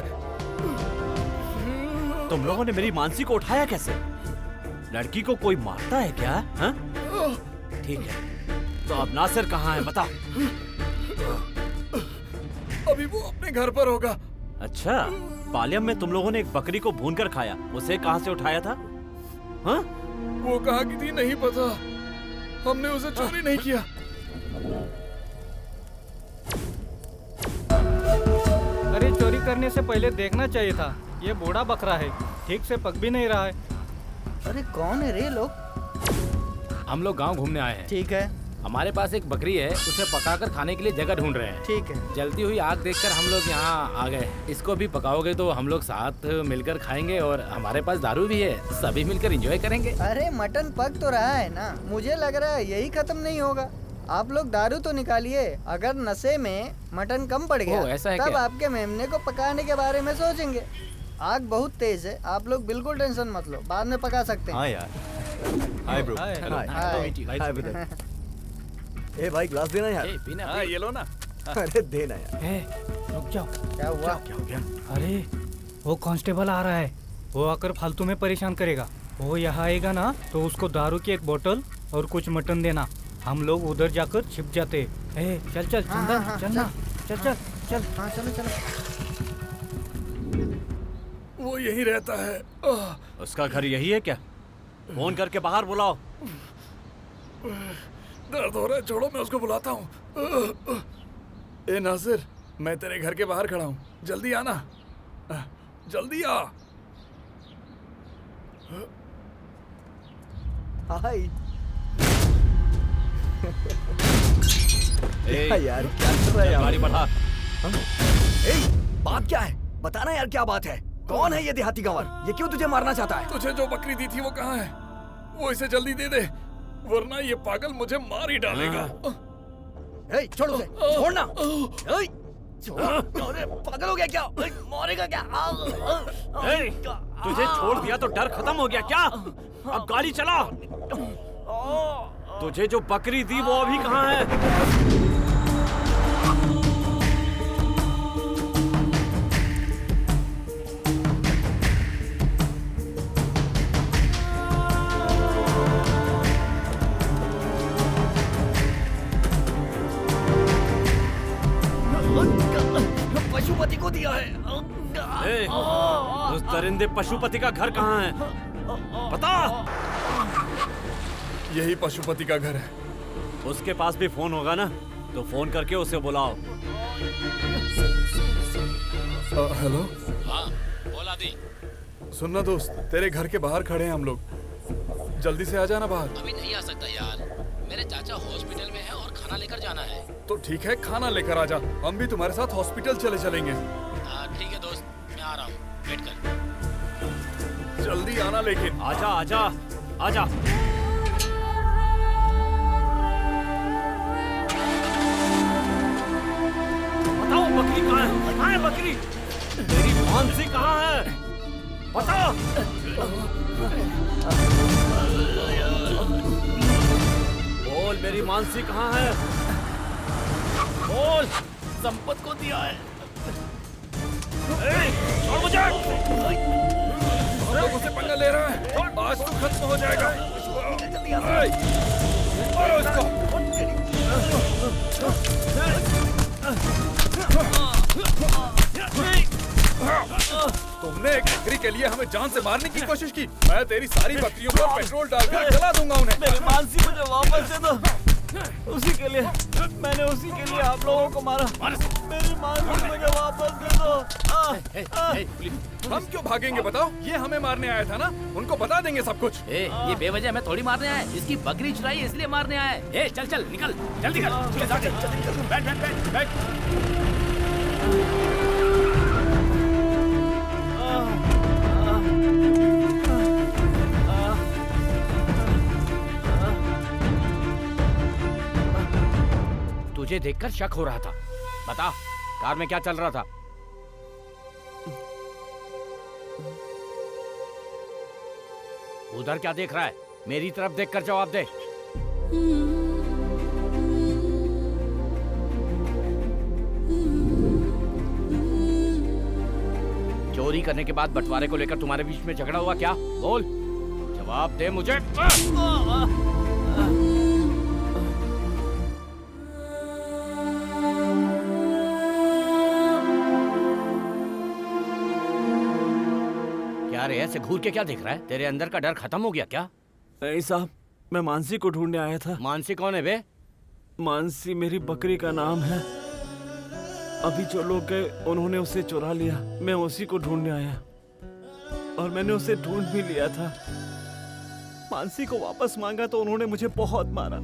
तुम लोगों ने मेरी मानसी को उठाया कैसे? लड़की को कोई मारता है क्या? हाँ? ठीक है, तो अब नासिर कहाँ है बता। अभी वो अपने घर पर होगा। अच्छा, पालियम में तुम लोगों ने एक बकरी को भून कर खाया, उसे कहाँ से उठाया था? हाँ? वो कहाँ की थी नहीं पता, हमने उसे चोरी नहीं किया। अरे चोरी करने से पहले देखना चाहिए था, ये बूढ़ा बकरा है, ठीक से पक भी नहीं रहा है। अरे कौन है रे लोग? हम लोग गांव घूमने आए हैं। ठीक है। हमारे पास एक बकरी है, उसे पकाकर खाने के लिए जगह ढूंढ रहे हैं। ठीक है। जलती हुई आग देखकर हम लोग यहाँ आ गए। इसको भी पकाओगे तो हम लोग साथ मिलकर खाएंगे और हमारे पास दारू भी है, सभी मिलकर एंजॉय करेंगे। अरे मटन पक तो रहा है ना, मुझे लग रहा है यही खत्म नहीं होगा। आप लोग दारू तो निकालिए, अगर नशे में मटन कम पड़ गया ऐसा है तब क्या? आपके मेमने को पकाने के बारे में सोचेंगे। आग बहुत तेज है, आप लोग बिल्कुल टेंशन मत लो, बाद में पका सकते हैं। हाँ यार। Hi bro. Hi brother. ए भाई ग्लास देना यार। हाँ ये लो ना। अरे देना यार। रुक जाओ। क्या हुआ? क्या हो गया? अरे वो कांस्टेबल आ रहा है, वो आकर फालतू में परेशान करेगा। वो यहाँ आएगा ना तो उसको दारू की एक बोतल और कुछ मटन देना, हम लोग उधर जाकर छिप जाते। चल चल चंदन, चलना, चल चल चल। हाँ चलो चलो। वो यही रहता है। उसका घर यही है क्या? फोन करके बाहर बुलाओ। दर्द हो रहा है, छोड़ो मैं उसको बुलाता हूँ। ए नासिर, मैं तेरे घर के बाहर खड़ा हूँ, जल्दी आना, जल्दी आ। हाय। यार क्या चल रहा है यार? गाड़ी बढ़ा। बात क्या है? बताना यार, क्या बात है? कौन है ये देहाती गंवर? ये क्यों तुझे मारना चाहता है? तुझे जो बकरी दी थी वो कहाँ है? वो इसे जल्दी दे दे, वरना ये पागल मुझे मार ही डालेगा। छोड़ उसे, छोड़ना। अरे पागल हो गया क्या? मारेगा क्या? तुझे छोड़ दिया तो डर खत्म हो गया क्या? अब गाड़ी चला। तुझे जो बकरी दी वो अभी कहाँ है? पशुपति को दिया है। उस दरिंदे पशुपति का घर कहाँ है? बता। यही पशुपति का घर है। उसके पास भी फोन होगा ना, तो फोन करके उसे बुलाओ। हेलो। हाँ बोला दी। सुनना दोस्त, तेरे घर के बाहर खड़े हैं हम लोग, जल्दी से आ जाना बाहर। अभी नहीं आ सकता यार, मेरे चाचा हॉस्पिटल में है और खाना लेकर जाना है। तो ठीक है, खाना लेकर आ जा, हम भी तुम्हारे साथ हॉस्पिटल चलेंगे। ठीक है दोस्त, मैं आ रहा हूँ, वेट कर। जल्दी आना लेकिन। आजा आजा आजा। बताओ बकरी कहाँ है? कहाँ है बकरी? मेरी मानसी कहाँ है? बताओ। बोल, मेरी मानसी कहाँ है? बोल। संपत को दिया है। छोड़ मुझे। हम उसे पंगा ले रहा है, आज तो खत्म हो जाएगा। मारो इसको। तुमने एक बकरी के लिए हमें जान से मारने की कोशिश की। मैं तेरी सारी बकरियों पर पेट्रोल डालकर जला दूंगा उन्हें। मेरी मानसी मुझे वापस दे दो। उसी के लिए मैंने उसी के लिए आप लोगों को मारा। मेरी मानसी मुझे वापस दे दो। हम क्यों भागेंगे बताओ? ये हमें मारने आया था ना, उनको बता देंगे सब कुछ। ये बेवजह हमें थोड़ी मारने आया है, इसकी बकरी चुराई इसलिए मारने आया है। चल चल निकल, जल्दी कर। बैठ बैठ बैठ बैठ। तुझे देखकर शक हो रहा था, बता कार में क्या चल रहा था? उधर क्या देख रहा है? मेरी तरफ देखकर जवाब दे। चोरी करने के बाद बंटवारे को लेकर तुम्हारे बीच में झगड़ा हुआ क्या? बोल, जवाब दे मुझे। क्या रे, ऐसे घूर के क्या देख रहा है? तेरे अंदर का डर खत्म हो गया क्या? नहीं साहब, मैं मानसी को ढूंढने आया था। मानसी कौन है बे? मानसी मेरी बकरी का नाम है। अभी जो लोग गए उन्होंने उसे चुरा लिया। मैं उसी को ढूंढने आया और मैंने उसे ढूंढ भी लिया था। मानसी को वापस मांगा तो उन्होंने मुझे बहुत मारा।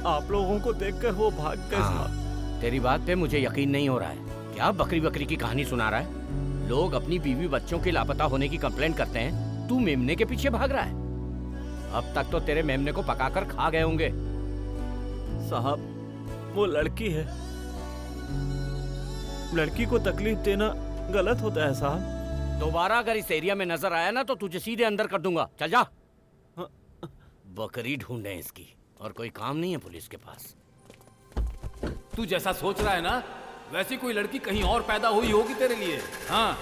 आप लोगों को देखकर वो भाग गए। तेरी बात पे मुझे यकीन नहीं हो रहा है। क्या बकरी बकरी की कहानी सुना रहा है? लोग अपनी बीवी बच्चों के लापता होने की कंप्लेंट करते हैं, तू मेमने के पीछे भाग रहा है। अब तक तो तेरे मेमने को पकाकर खा गए होंगे। साहब, वो लड़की है। लड़की को तकलीफ देना गलत होता है साहब। दोबारा अगर इस एरिया में नजर आया ना तो तुझे सीधे अंदर कर दूंगा। चल जा। बकरी ढूंढे इसकी, और कोई काम नहीं है पुलिस के पास। तू जैसा सोच रहा है ना, वैसी कोई लड़की कहीं और पैदा हुई होगी तेरे लिए। हाँ,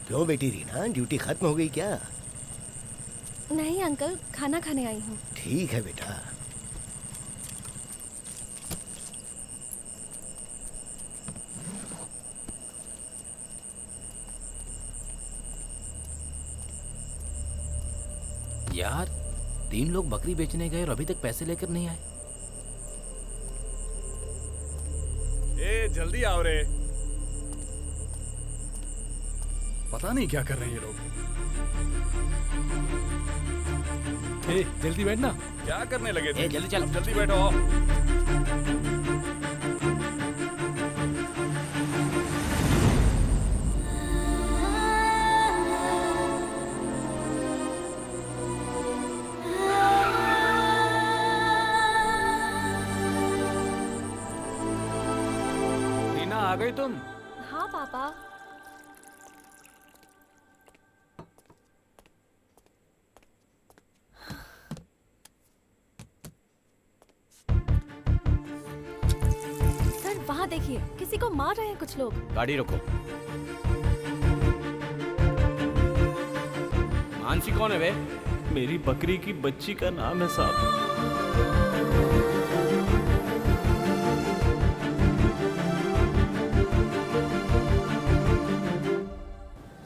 क्यों बेटी रीना, ड्यूटी खत्म हो गई क्या? नहीं अंकल, खाना खाने आई हूँ। ठीक है बेटा। यार, 3 लोग बकरी बेचने गए और अभी तक पैसे लेकर नहीं आए। ए, जल्दी आओ रे। पता नहीं क्या कर रहे हैं ये लोग। ए, जल्दी बैठना। क्या करने लगे थे? जल्दी चल। जल्दी बैठो। रीना, आ गई तुम? हाँ पापा। वहाँ देखिए, किसी को मार रहे हैं कुछ लोग। गाड़ी रोको। मानसी कौन है बे? मेरी बकरी की बच्ची का नाम है साहब।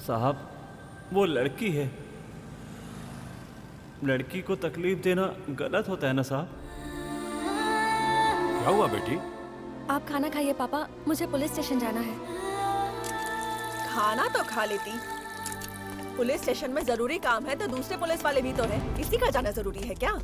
साहब, वो लड़की है। लड़की को तकलीफ देना गलत होता है ना साहब? क्या हुआ बेटी? आप खाना खाइए पापा, मुझे पुलिस स्टेशन जाना है। खाना तो खा लेती। पुलिस स्टेशन में जरूरी काम है तो दूसरे पुलिस वाले भी तो हैं। इसी का जाना जरूरी है क्या?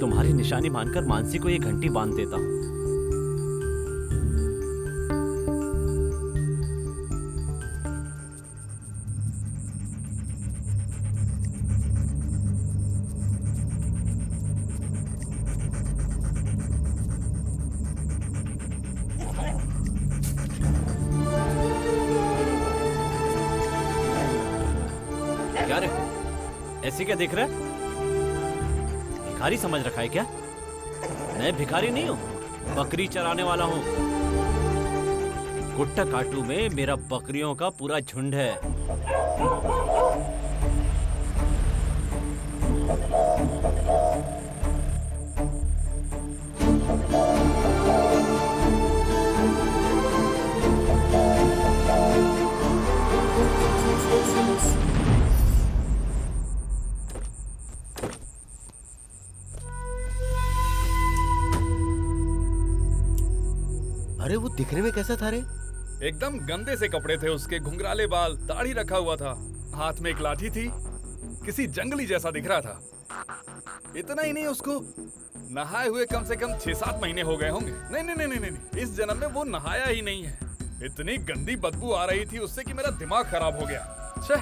तुम्हारी निशानी मानकर मानसी को ये घंटी बांध देता हूँ। क्या रे, ऐसे क्या देख रहा है? भिखारी समझ रखा है क्या? मैं भिखारी नहीं हूँ, बकरी चराने वाला हूँ। गुट्टा काटू में मेरा बकरियों का पूरा झुंड है। दिखने में कैसा था रे? एकदम गंदे से कपड़े थे उसके, घुंघराले बाल, दाढ़ी रखा हुआ था, हाथ में एक लाठी थी, किसी जंगली जैसा दिख रहा था। इतना ही नहीं, उसको नहाए हुए कम से कम 6-7 महीने हो गए होंगे। नहीं नहीं नहीं नहीं नहीं, इस जन्म में वो नहाया ही नहीं है। इतनी गंदी बदबू आ रही थी उससे कि मेरा दिमाग खराब हो गया। छह,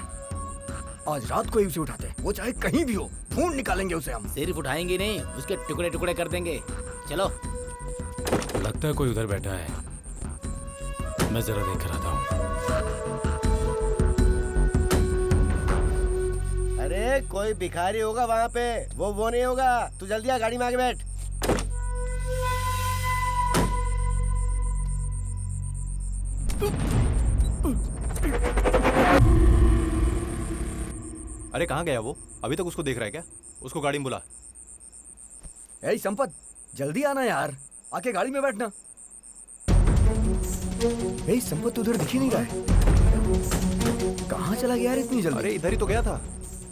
आज रात को ही उसे उठाते, वो चाहे कहीं भी हो, ढूंढ निकालेंगे उसे हम। सिर्फ उठाएंगे नहीं, उसके टुकड़े टुकड़े कर देंगे। चलो। लगता है कोई उधर बैठा है, मैं जरा देख कर आता हूँ। अरे कोई भिखारी होगा वहाँ पे, वो नहीं होगा। तू जल्दी आ, गाड़ी में आके बैठ। अरे कहाँ गया वो? अभी तक उसको देख रहा है क्या? उसको गाड़ी में बुला। ए संपत, जल्दी आना यार, आके गाड़ी में बैठना। ए संपत उधर दिख ही नहीं रहा है, कहाँ चला गया यार इतनी जल्दी? अरे इधर ही तो गया था,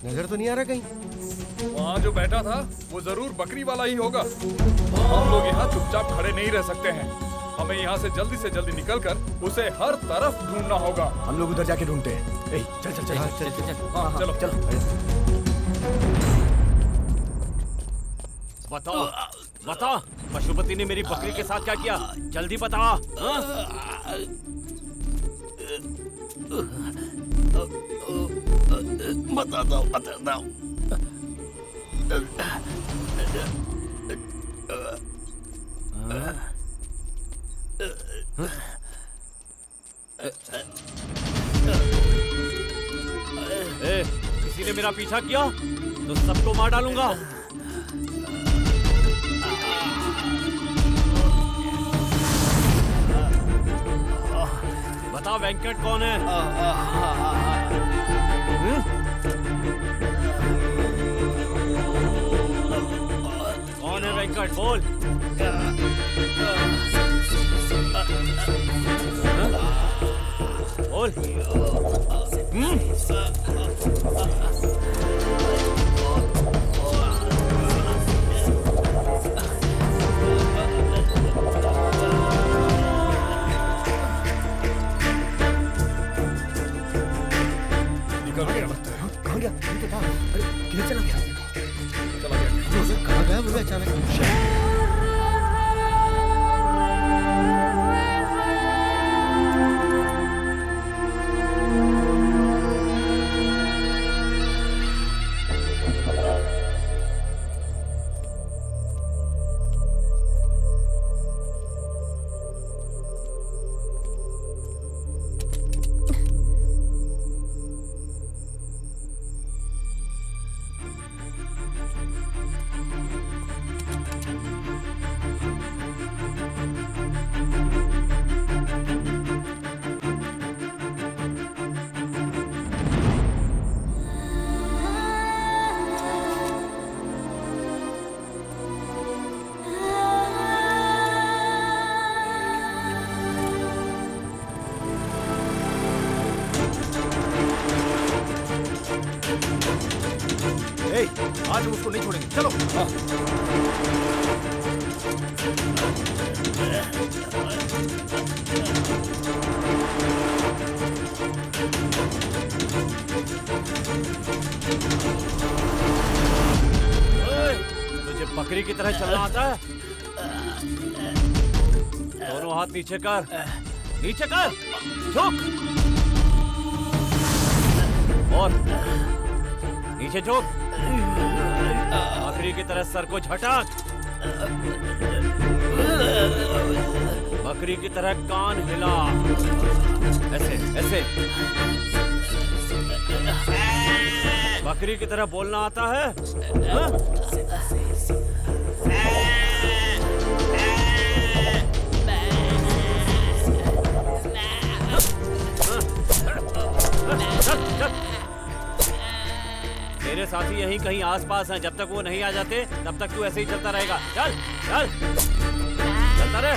नजर तो नहीं आ रहा कहीं। वहाँ जो बैठा था वो जरूर बकरी वाला ही होगा। हम लोग यहाँ चुपचाप खड़े नहीं रह सकते हैं, हमें यहाँ से जल्दी निकलकर उसे हर तरफ ढूंढना होगा। हम लोग उधर जाके ढूंढते हैं। ए, चल चल चल चल चल चल। हाँ, चलो चलो। बताओ बता, पशुपति ने मेरी बकरी के साथ क्या किया? जल्दी बता। हाँ? बताता हूँ। किसी ने मेरा पीछा किया तो सबको मार डालूंगा। बता वेंकट कौन है? कौन है वेंकट? बोल। बोल। कहाँ गया? अरे किधर चला गया? कहाँ गया वो अचानक? आज हम उसको नहीं छोड़ेंगे, चलो। तुझे बकरी की तरह चलना आता है? दोनों हाथ नीचे कर, नीचे कर, झुक और नीचे झुक। बकरी की तरह सर को झटक, बकरी की तरह कान हिला, ऐसे ऐसे। बकरी की तरह बोलना आता है? हाँ? तेरे साथी यहीं कहीं आसपास हैं, जब तक वो नहीं आ जाते तब तक तू ऐसे ही चलता रहेगा। चल चल चलता रहे।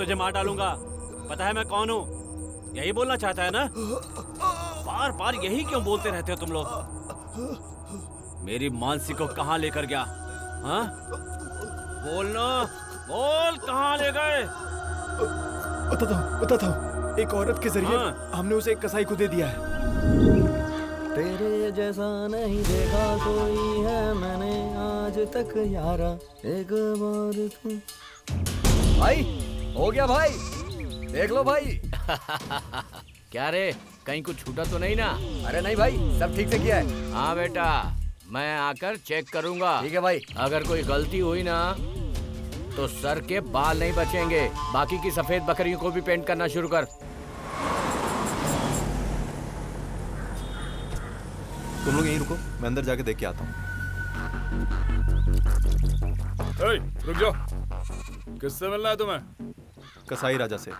तुझे मार डालूंगा। पता है मैं कौन हूँ? यही बोलना चाहता है ना? बार बार यही क्यों बोलते रहते हो तुम लोग? मेरी मानसी को कहाँ लेकर गया? हाँ? बोलना, बोल कहाँ ले गए? बताता हूँ। एक औरत के जरिए हमने उसे एक कसाई को दे दिया है। तेरे जैसा नहीं देखा कोई है मैंने आज तक यारा, एक बार तू। भाई हो गया भाई, देख लो भाई। क्या रे, कहीं कुछ छूटा तो नहीं ना? अरे नहीं भाई, सब ठीक से किया है। हाँ बेटा, मैं आकर चेक करूंगा। ठीक है भाई। अगर कोई गलती हुई ना तो सर के बाल नहीं बचेंगे। बाकी की सफेद बकरियों को भी पेंट करना शुरू कर। तुम लोग यहीं रुको, मैं अंदर जाके देख के आता हूँ। रुक जाओ। किससे मिलना है तुम्हें? कसाई राजा से।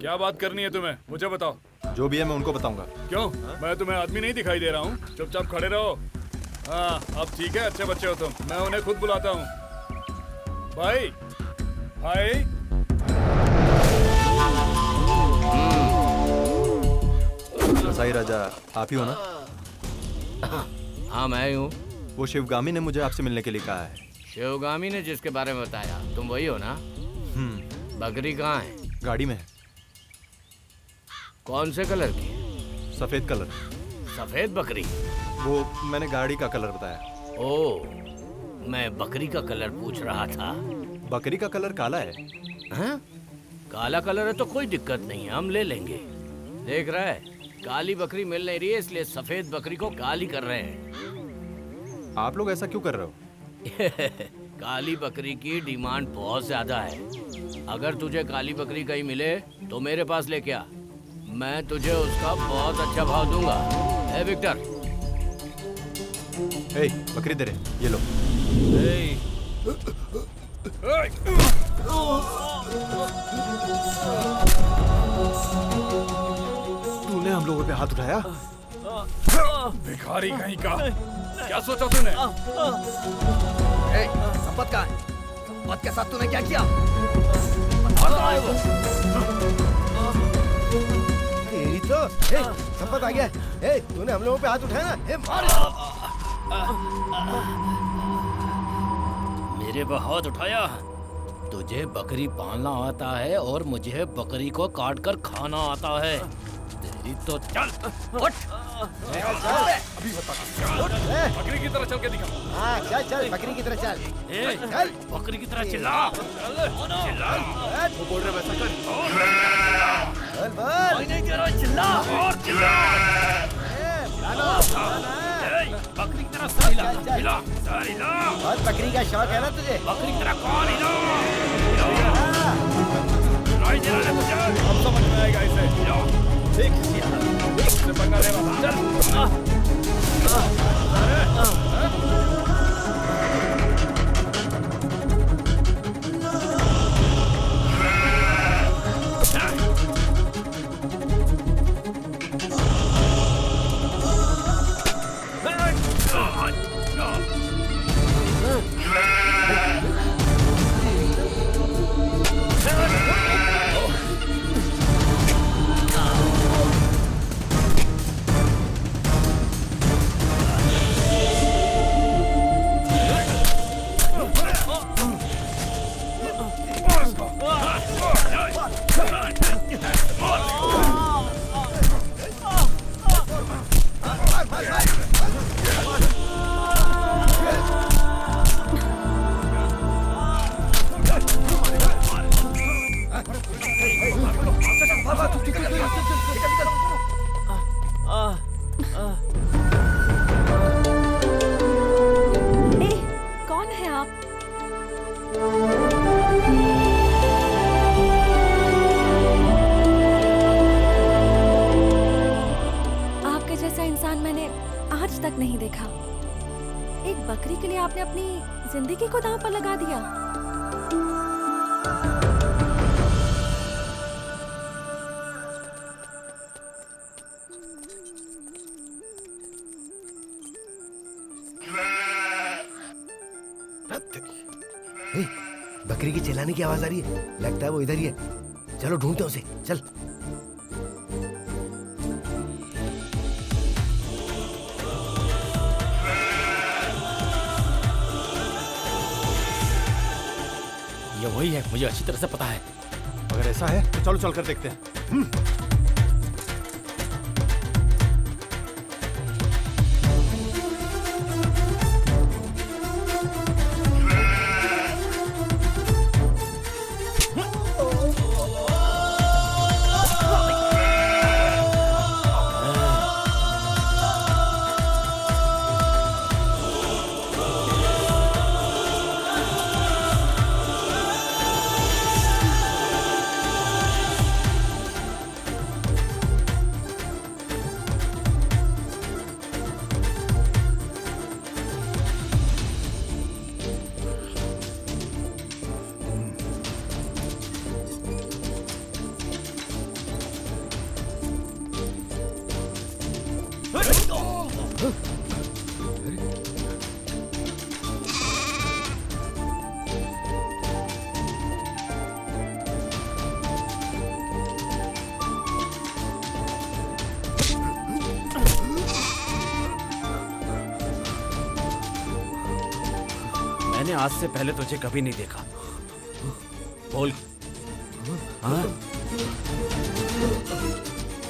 क्या बात करनी है तुम्हें, मुझे बताओ। जो भी है मैं उनको बताऊंगा। क्यों? मैं तुम्हें आदमी नहीं दिखाई दे रहा हूँ? चुपचाप खड़े रहो। हाँ अब ठीक है, अच्छे बच्चे हो तुम। मैं उन्हें खुद बुलाता हूँ। भाई भाई। कसाई राजा आप ही हो ना? हाँ मैं ही हूँ। वो शिवगामी ने मुझे आपसे मिलने के लिए कहा है। शिवगामी ने जिसके बारे में बताया, तुम वही हो ना? बकरी कहाँ है? गाड़ी में है। कौन से कलर की? सफेद कलर। सफेद बकरी? वो मैंने गाड़ी का कलर बताया। ओ, मैं बकरी का कलर पूछ रहा था। बकरी का कलर काला है। हाँ? काला कलर है तो कोई दिक्कत नहीं है, हम ले लेंगे। देख रहा है, काली बकरी मिल नहीं रही है, इसलिए सफेद बकरी को काली कर रहे हैं। आप लोग ऐसा क्यों कर रहे हो? काली बकरी की डिमांड बहुत ज्यादा है। अगर तुझे काली बकरी कहीं मिले तो मेरे पास लेके आ, मैं तुझे उसका बहुत अच्छा भाव दूंगा। ए विक्टर, ए बकरी दे रहे, ये लो। तूने हम लोगों पे हाथ उठाया? भिखारी कहीं का, क्या सोचा तूने? संपत कहाँ है? संपत के साथ तूने क्या किया? तेरी तो संपत आ गया। तूने हम लोगों पे हाथ उठाया ना? मार। मेरे पे हाथ उठाया? तुझे बकरी पालना आता है और मुझे बकरी को काट कर खाना आता है। तेरी तो चल उठ। अभी बता। बकरी की तरह चल के दिखा। हाँ चल चल, बकरी की तरह चल। चल बकरी की तरह चिल्ला। चिल्ला। वो बोल रहे वैसा कर। चल बोल। नहीं करो, चिल्ला और चिल्ला। बकरी की तरह हिला हिला हिला। बहुत बकरी का शौक है ना तुझे? बकरी की तरह कौन हिला? अब समझ में आएगा इसे। ठीक से पंगा ले रहा था। चल। कौन है आप? आपके जैसा इंसान मैंने आज तक नहीं देखा। एक बकरी के लिए आपने अपनी जिंदगी को दांव पर लगा दिया। बकरी की चिल्लाने की आवाज आ रही है, लगता है वो इधर ही है। चलो ढूंढते उसे, चल। ये वही है, मुझे अच्छी तरह से पता है। अगर ऐसा है तो चलो चल कर देखते हैं। मैंने आज से पहले तुझे कभी नहीं देखा। बोल, हाँ?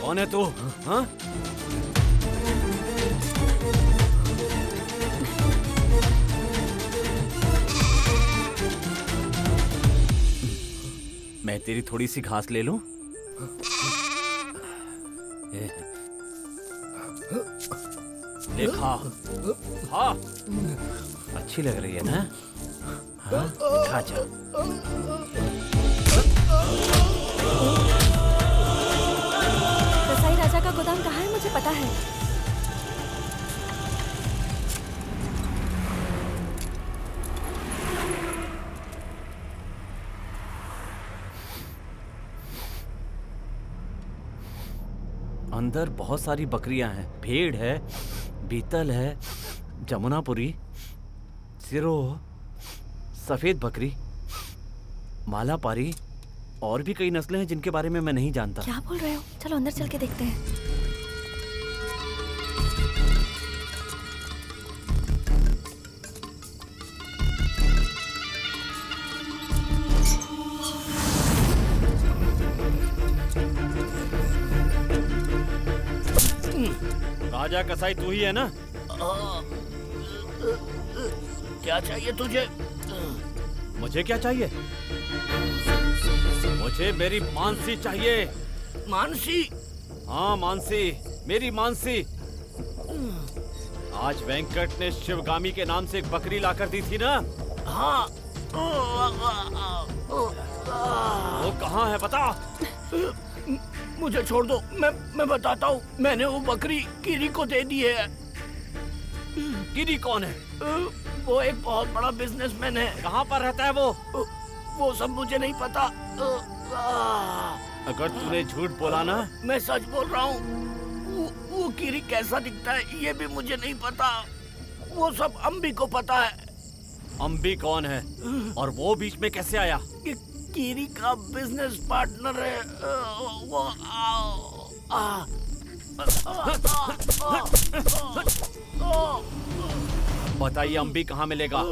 कौन है तू? हाँ? मैं तेरी थोड़ी सी घास ले लूं? ले खा, खा। अच्छी लग रही है ना? हाँ, खा जा। कसाई राजा का गोदाम कहाँ है मुझे पता है। अंदर बहुत सारी बकरियां हैं। भेड़ है, बीतल है, जमुनापुरी, सिरो, सफेद बकरी, मालापारी और भी कई नस्लें हैं जिनके बारे में मैं नहीं जानता। क्या बोल रहे हो? चलो अंदर चल के देखते हैं। राजा कसाई तू ही है ना? क्या चाहिए तुझे? मुझे क्या चाहिए? मुझे मेरी मानसी चाहिए। मानसी? हाँ मानसी, मेरी मानसी। आज वेंकट ने शिवगामी के नाम से एक बकरी लाकर दी थी ना? हाँ। वो कहाँ है बता? मुझे छोड़ दो, मैं बताता हूँ। मैंने वो बकरी कीरी को दे दी है। कीरी कौन है? वो एक बहुत बड़ा बिजनेसमैन है। कहाँ पर रहता है वो सब मुझे नहीं पता। अगर तूने झूठ बोला ना? मैं सच बोल रहा हूँ। वो कीरी कैसा दिखता है ये भी मुझे नहीं पता। वो सब अम्बी को पता है। अम्बी कौन है और वो बीच में कैसे आया? कीरी का बिजनेस पार्टनर है वो। बताइए अम्बी कहाँ मिलेगा?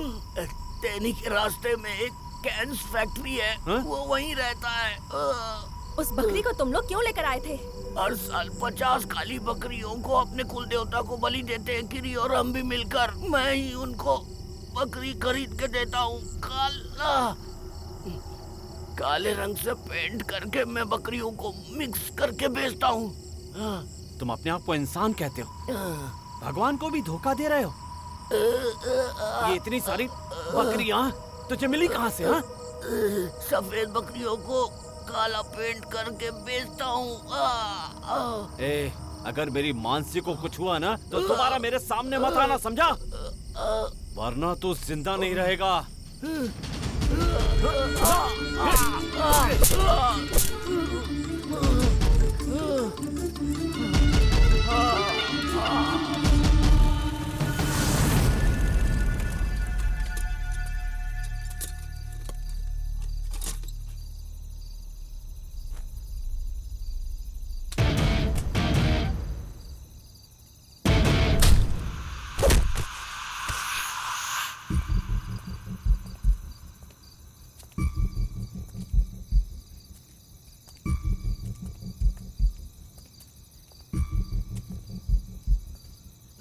तेनी के रास्ते में एक कैंस फैक्ट्री है। वो वहीं रहता है। उस बकरी को तुम लोग क्यों लेकर आए थे? हर साल 50 काली बकरियों को अपने कुल देवता को बलि देते हैं कीरी और हम भी मिलकर। मैं ही उनको बकरी खरीद के देता हूँ। काले रंग से पेंट करके मैं बकरियों को मिक्स करके बेचता हूँ। तुम अपने आप को इंसान कहते हो, भगवान को भी धोखा दे रहे हो। ये इतनी सारी बकरियां तुझे मिली कहाँ से? हाँ? सफेद बकरियों को काला पेंट करके बेचता हूँ। अगर मेरी मानसी को कुछ हुआ ना तो तुम्हारा मेरे सामने मत आना, समझा? वरना तू जिंदा नहीं रहेगा।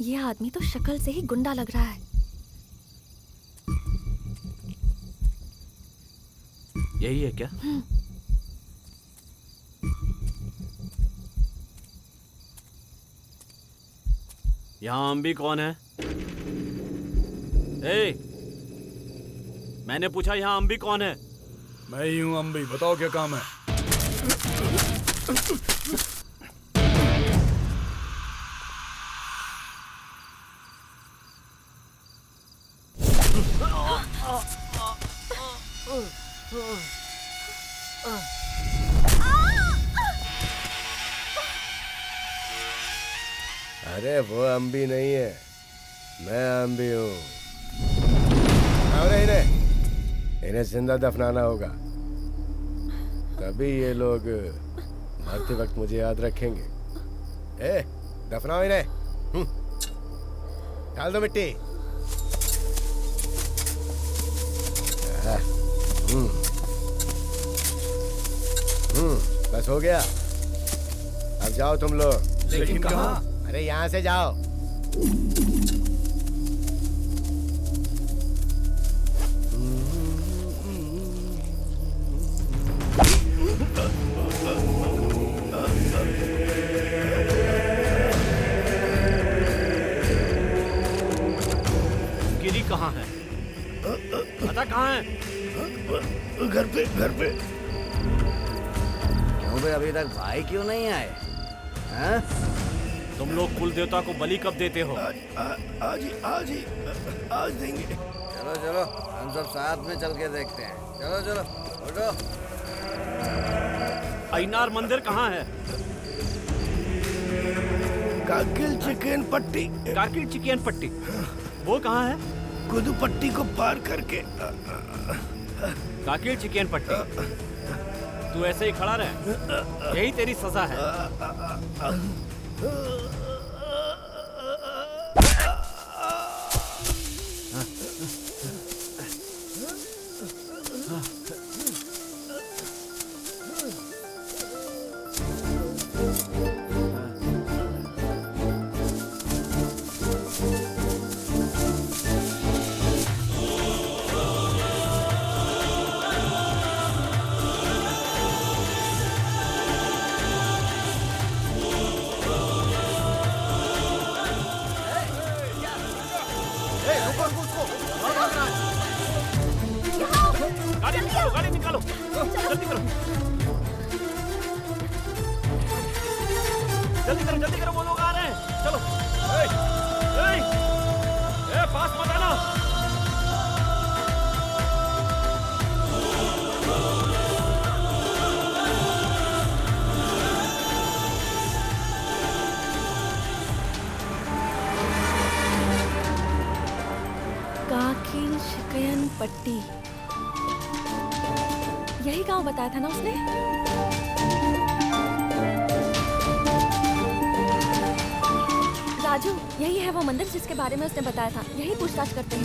ये आदमी तो शक्ल से ही गुंडा लग रहा है। यही है क्या? यहाँ अम्बी कौन है? ए, मैंने पूछा यहाँ अम्बी कौन है? मैं ही हूँ अम्बी, बताओ क्या काम है? अरे वो अम्बी नहीं है, मैं अम्बी हूँ। इन्हें जिंदा दफनाना होगा, तभी ये लोग मरते वक्त मुझे याद रखेंगे। ए, दफनाओ इन्हें। डाल दो मिट्टी। बस हो गया, अब जाओ तुम लोग। लेकिन कहाँ? अरे यहाँ से जाओ। गिरी कहाँ है? पता कहाँ है? घर पे, घर पे। क्यों बे, अभी तक भाई क्यों नहीं आए? हाँ? तुम लोग कुल देवता को बलि कब देते हो? आज देंगे। चलो चलो, हम सब साथ में चल के देखते हैं। चलो चलो, उठो। अयनार मंदिर कहाँ है? कारगिल चिकन पट्टी। कारगिल चिकन पट्टी, वो कहाँ है? गुदू पट्टी को पार करके। कारगिल चिकन पट्टी, तू ऐसे ही खड़ा रह, यही तेरी सजा है। गाड़ी निकालो, गाड़ी निकालो, जल्दी करो, जल्दी करो, जल्दी करो, वो लोग आ रहे हैं। चलो, पास मत आना। काकिल शिकयन पट्टी, यही गांव बताया था ना उसने? राजू, यही है वो मंदिर जिसके बारे में उसने बताया था। यही पूछताछ करते हैं।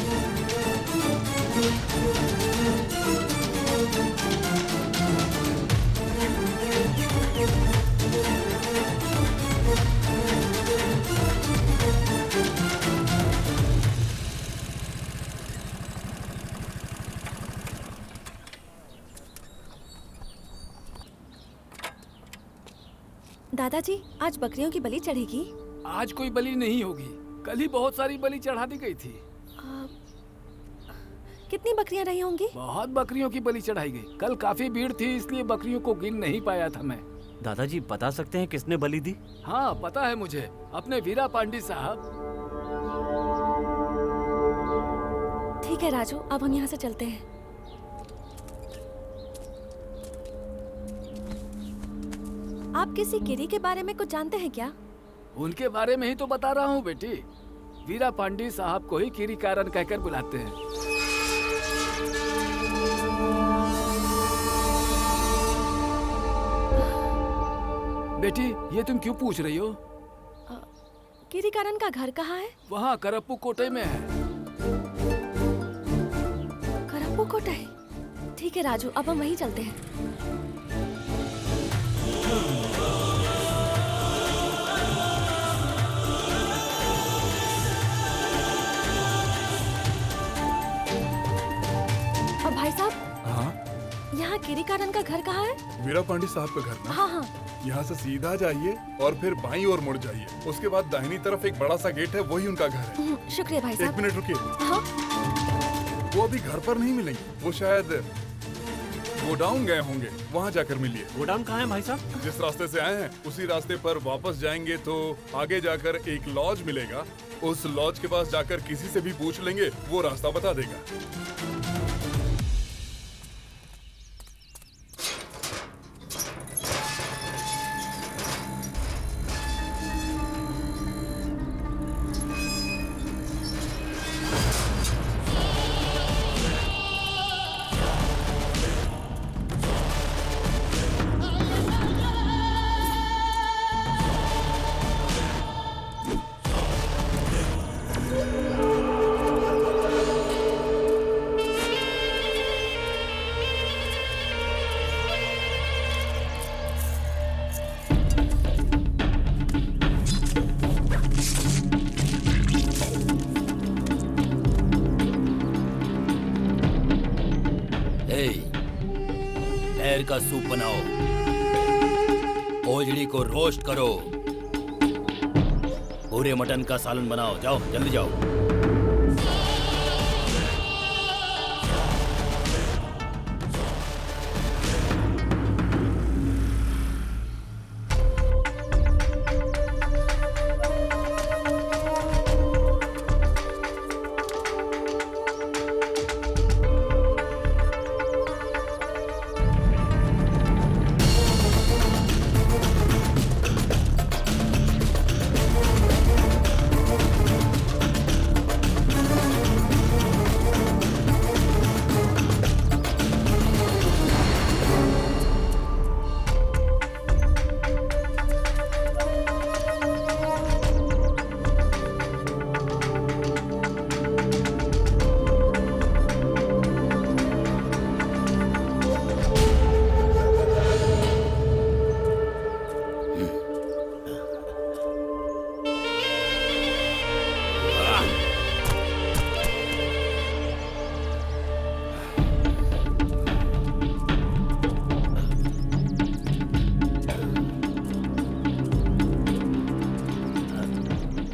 दादाजी, आज बकरियों की बलि चढ़ेगी? आज कोई बलि नहीं होगी, कल ही बहुत सारी बलि चढ़ा दी गई थी। कितनी बकरियां रही होंगी? बहुत बकरियों की बलि चढ़ाई गई। कल काफी भीड़ थी, इसलिए बकरियों को गिन नहीं पाया था मैं। दादाजी बता सकते हैं किसने बलि दी? हाँ पता है मुझे, अपने वीरा पांडे साहब। ठीक है राजू, अब हम यहाँ से चलते हैं। आप किसी गिरी के बारे में कुछ जानते हैं क्या? उनके बारे में ही तो बता रहा हूँ बेटी। वीरा पांडे साहब को ही गिरी कारण कहकर बुलाते हैं। बेटी, ये तुम क्यों पूछ रही हो? गिरी कारण का घर कहाँ है? वहाँ करप्पू कोटे में है। करप्पू कोटे? ठीक है राजू, अब हम वहीं चलते हैं। कारण का घर कहाँ है? मीरा पांडे साहब का घर ना? हाँ हाँ। यहाँ से सीधा जाइए और फिर बाईं ओर मुड़ जाइए। उसके बाद दाहिनी तरफ एक बड़ा सा गेट है, वही उनका घर है। शुक्रिया भाई एक साहब। मिनट रुकिए। हाँ। वो अभी घर पर नहीं मिलेंगे, वो शायद गोडाउन गए होंगे, वहाँ जाकर मिलिए। गोडाउन कहाँ है भाई साहब? जिस रास्ते से आए हैं उसी रास्ते पर वापस जाएंगे तो आगे जाकर एक लॉज मिलेगा। उस लॉज के पास जाकर किसी से भी पूछ लेंगे, वो रास्ता बता देगा। पैर का सूप बनाओ, ओजड़ी को रोस्ट करो, पूरे मटन का सालन बनाओ। जाओ जल्दी जाओ।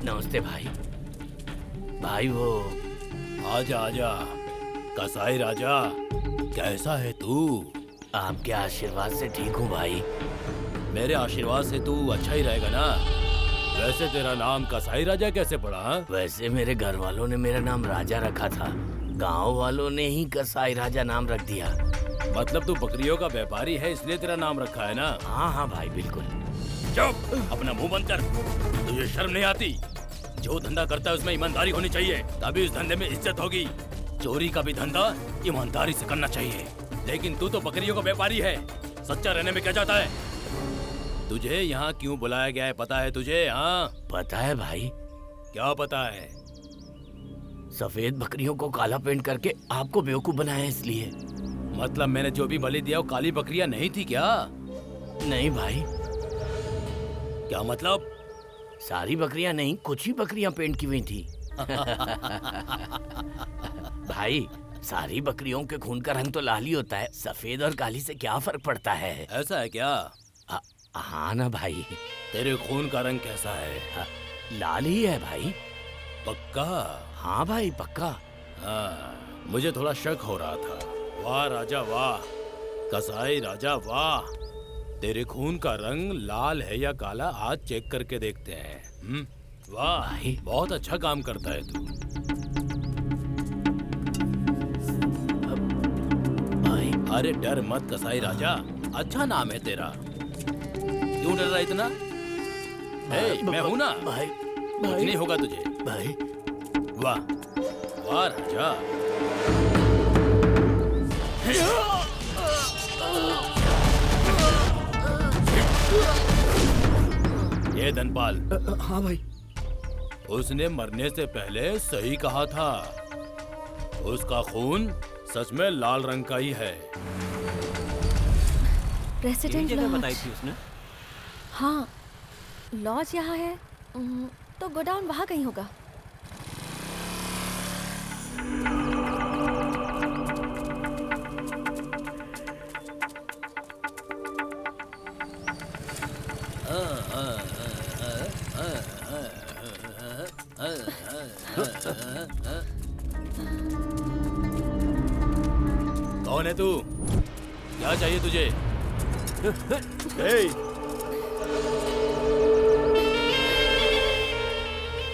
नमस्ते भाई। भाई वो आजा आजा कसाई राजा, कैसा है तू? आपके आशीर्वाद से ठीक हूँ भाई। मेरे आशीर्वाद से तू अच्छा ही रहेगा ना। वैसे तेरा नाम कसाई राजा कैसे पड़ा? वैसे मेरे घर वालों ने मेरा नाम राजा रखा था, गांव वालों ने ही कसाई राजा नाम रख दिया। मतलब तू बकरियों का व्यापारी है इसलिए तेरा नाम रखा है ना? हाँ हाँ भाई बिल्कुल। चुप, अपना मुंह बंद कर। तुझे शर्म नहीं आती? जो धंधा करता है उसमें ईमानदारी होनी चाहिए, तभी उस धंधे में इज्जत होगी। चोरी का भी धंधा ईमानदारी से करना चाहिए। लेकिन तू तो बकरियों का व्यापारी है, सच्चा रहने में क्या जाता है? तुझे यहाँ क्यों बुलाया गया है पता है तुझे? हाँ पता है भाई। क्या पता है? सफेद बकरियों को काला पेंट करके आपको बेवकूफ बनाया इसलिए। मतलब मैंने जो भी बलि दिया वो काली बकरियां नहीं थी क्या? नहीं भाई। क्या मतलब? सारी बकरियां नहीं, कुछ ही बकरियां पेंट की हुई थी। भाई सारी बकरियों के खून का रंग तो लाल ही होता है, सफेद और काली से क्या फर्क पड़ता है? ऐसा है क्या? हाँ ना भाई। तेरे खून का रंग कैसा है? लाल ही है भाई। पक्का? हाँ भाई पक्का। हाँ, मुझे थोड़ा शक हो रहा था। वाह राजा वाह, कसाई राजा वाह। तेरे खून का रंग लाल है या काला आज चेक करके देखते हैं। वाह भाई, बहुत अच्छा काम करता है तू। भाई अरे डर मत कसाई राजा, अच्छा नाम है तेरा। क्यों डर रहा इतना? मैं हूं ना भाई। कुछ नहीं होगा तुझे भाई। वाह वाह राजा। ये धनपाल। हाँ भाई। उसने मरने से पहले सही कहा था। उसका खून सच में लाल रंग का ही है। प्रेसिडेंट जगह लॉज। बताई थी उसने। हाँ, लॉज यहाँ है, तो गोडाउन वहाँ कहीं होगा। कौन है तू? क्या चाहिए तुझे?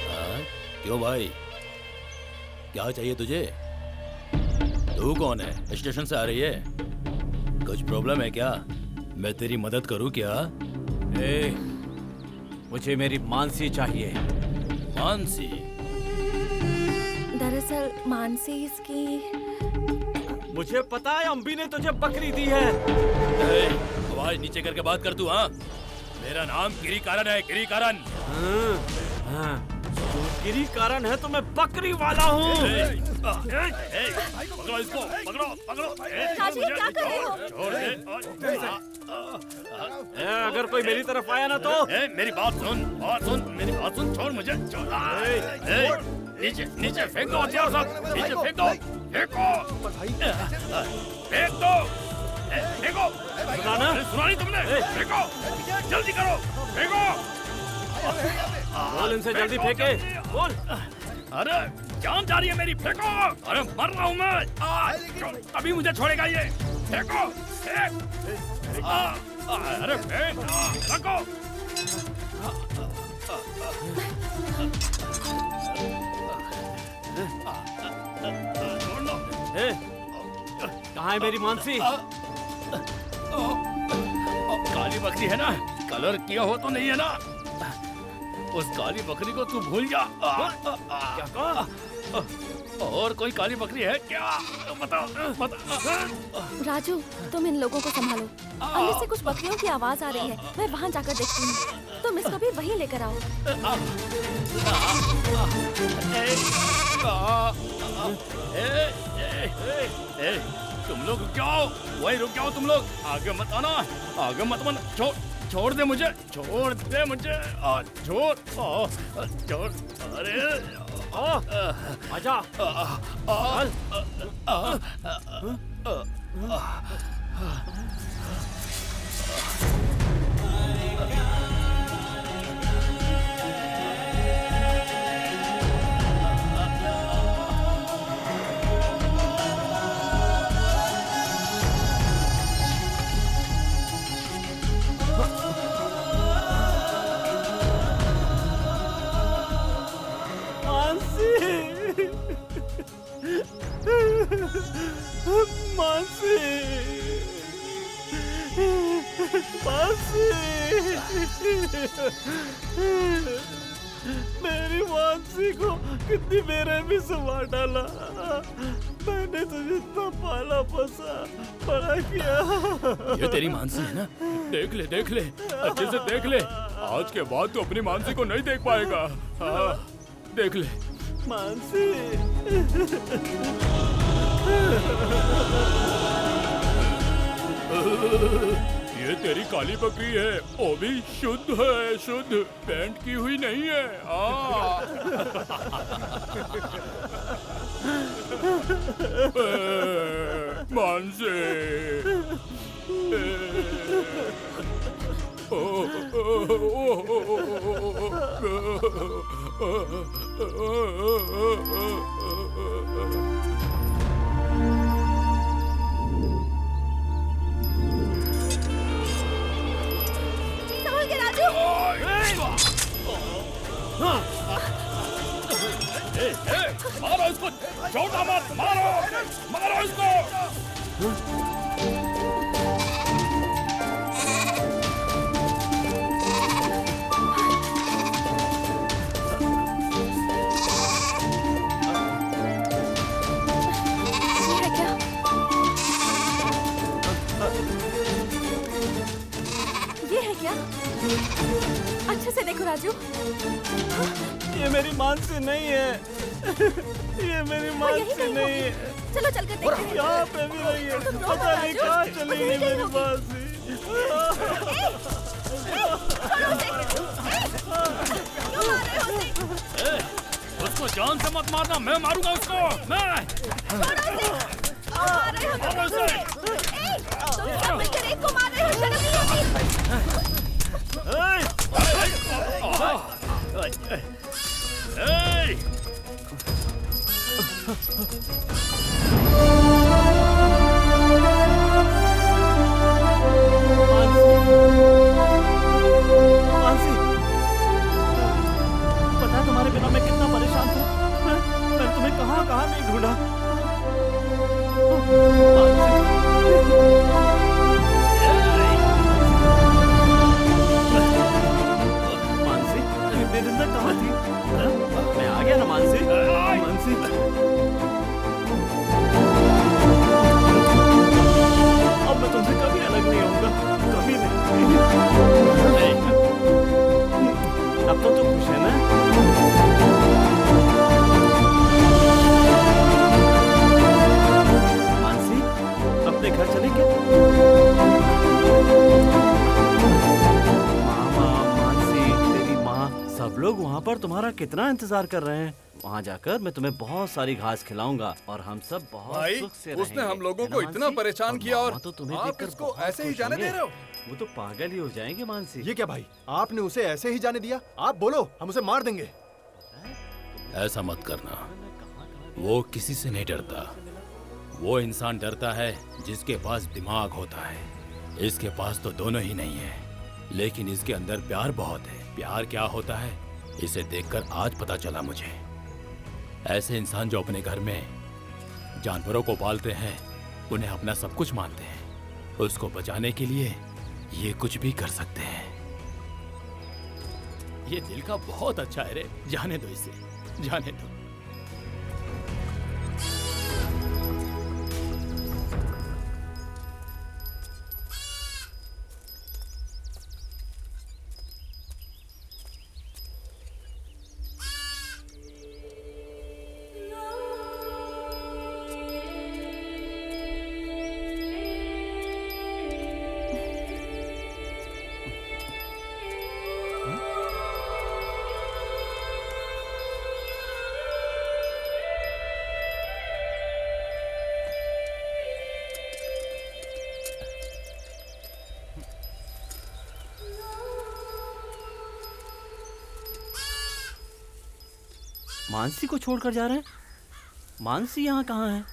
हाँ? क्यों भाई, क्या चाहिए तुझे? तू कौन है? स्टेशन से आ रही है? कुछ प्रॉब्लम है क्या? मैं तेरी मदद करूं क्या? मुझे मेरी मानसी चाहिए। मानसी? दरअसल मानसी इसकी। मुझे पता है अम्बी ने तुझे बकरी दी है। आवाज नीचे करके बात कर तू। हाँ, मेरा नाम गिरिकारण है, गिरिकारण। तू गिरिकारण है तो मैं बकरी वाला हूँ। पकड़ो इसको, पकड़ो, पकड़ो। राजू, क्या कर रहे हो? छोड़ दे। अगर कोई मेरी तरफ आया ना तो। मेरी बात सुन, मेरी बात सुन, छोड़ मुझे, छोड़। नीचे नीचे फेंक दो हथियार सब, नीचे फेंक दो, फेंको, फेंक दो, फेंको। सुना नहीं तुमने? फेंको, जल्दी करो, फेंको। बोल इनसे जल्दी फेंके, बोल। अरे जान जा रही है मेरी, फेंको। अरे मर रहा हूँ मैं, अभी मुझे छोड़ेगा ये। फेंको, फेंक। अरे फेंक, रखो। कहाँ है मेरी मानसी? काली बकरी है ना, कलर किया हो तो नहीं है ना? उस काली बकरी को तू भूल जा। क्या कहा? और कोई काली बकरी है क्या? बताओ, राजू, तुम इन लोगों को संभालो। अंदर से कुछ बकरियों की आवाज आ रही है, मैं वहाँ जाकर देखती हूँ। तुम इसको भी वहीं लेकर आओ। तुम लोग रुक जाओ, वहीं रुक जाओ तुम लोग, आगे मत आना, आगे मत आना। छोड़ दे मुझे, छोड़ दे मुझे, छोड़। अरे आजा। मेरी मानसी को कितनी बेरहमी से मार डाला। मैंने तुझे इतना पाला पोसा बड़ा किया। ये तेरी मानसी है ना? देख ले, देख ले, अच्छे से देख ले। आज के बाद तू अपनी मानसी को नहीं देख पाएगा। हाँ, देख ले। मानसी। ये तेरी काली बकरी है, वो भी शुद्ध है, शुद्ध, पेंट की हुई नहीं है। मानसी। मारो इसको, छोटा मत, मारो, मारो इसको। ये है क्या? अच्छे से देखो राजू। ये मेरी मानसी नहीं है। ये मेरी मानसी नहीं है। चलो चलकर देखते हैं। यहाँ पे भी नहीं है। पता नहीं कहाँ चली गई मेरी मानसी। उसको जान से मत मारना, मैं मारूंगा उसको। मैं एक को मार रहे हो, शर्म नहीं आती? बिना मैं कितना परेशान था। मैंने तुम्हें कहाँ कहाँ नहीं ढूंढा। मानसी, बेरिंदा कहाँ थी? मैं आ गया ना मानसी। मानसी, अब मैं तुमसे कभी अलग नहीं होऊंगा, कभी नहीं। अब तो तू खुश है ना? मानसी, अपने घर चले क्या? मामा, मानसी, तेरी माँ, सब लोग वहाँ पर तुम्हारा कितना इंतजार कर रहे हैं। वहाँ जाकर मैं तुम्हें बहुत सारी घास खिलाऊंगा और हम सब बहुत भाई, सुख से रहेंगे। उसने हम लोगों है ना को इतना मानसी? परेशान किया और तो तुम्हें आप देखकर इसको बहुत ऐसे ही खुश जाने होंगे। दे रहे हो? वो तो पागल ही हो जाएंगे मानसी। ये क्या भाई, आपने उसे ऐसे ही जाने दिया? आप बोलो, हम उसे मार देंगे। ऐसा मत करना, वो किसी से नहीं डरता। वो इंसान डरता है जिसके पास दिमाग होता है। इसके पास तो दोनों ही नहीं है, लेकिन इसके अंदर प्यार बहुत है। प्यार क्या होता है इसे देखकर आज पता चला मुझे। ऐसे इंसान जो अपने घर में जानवरों को पालते हैं, उन्हें अपना सब कुछ मानते हैं, उसको बचाने के लिए ये कुछ भी कर सकते हैं। ये दिल का बहुत अच्छा है रे, जाने दो इसे, जाने दो। मानसी को छोड़कर जा रहे हैं? मानसी यहाँ कहाँ है?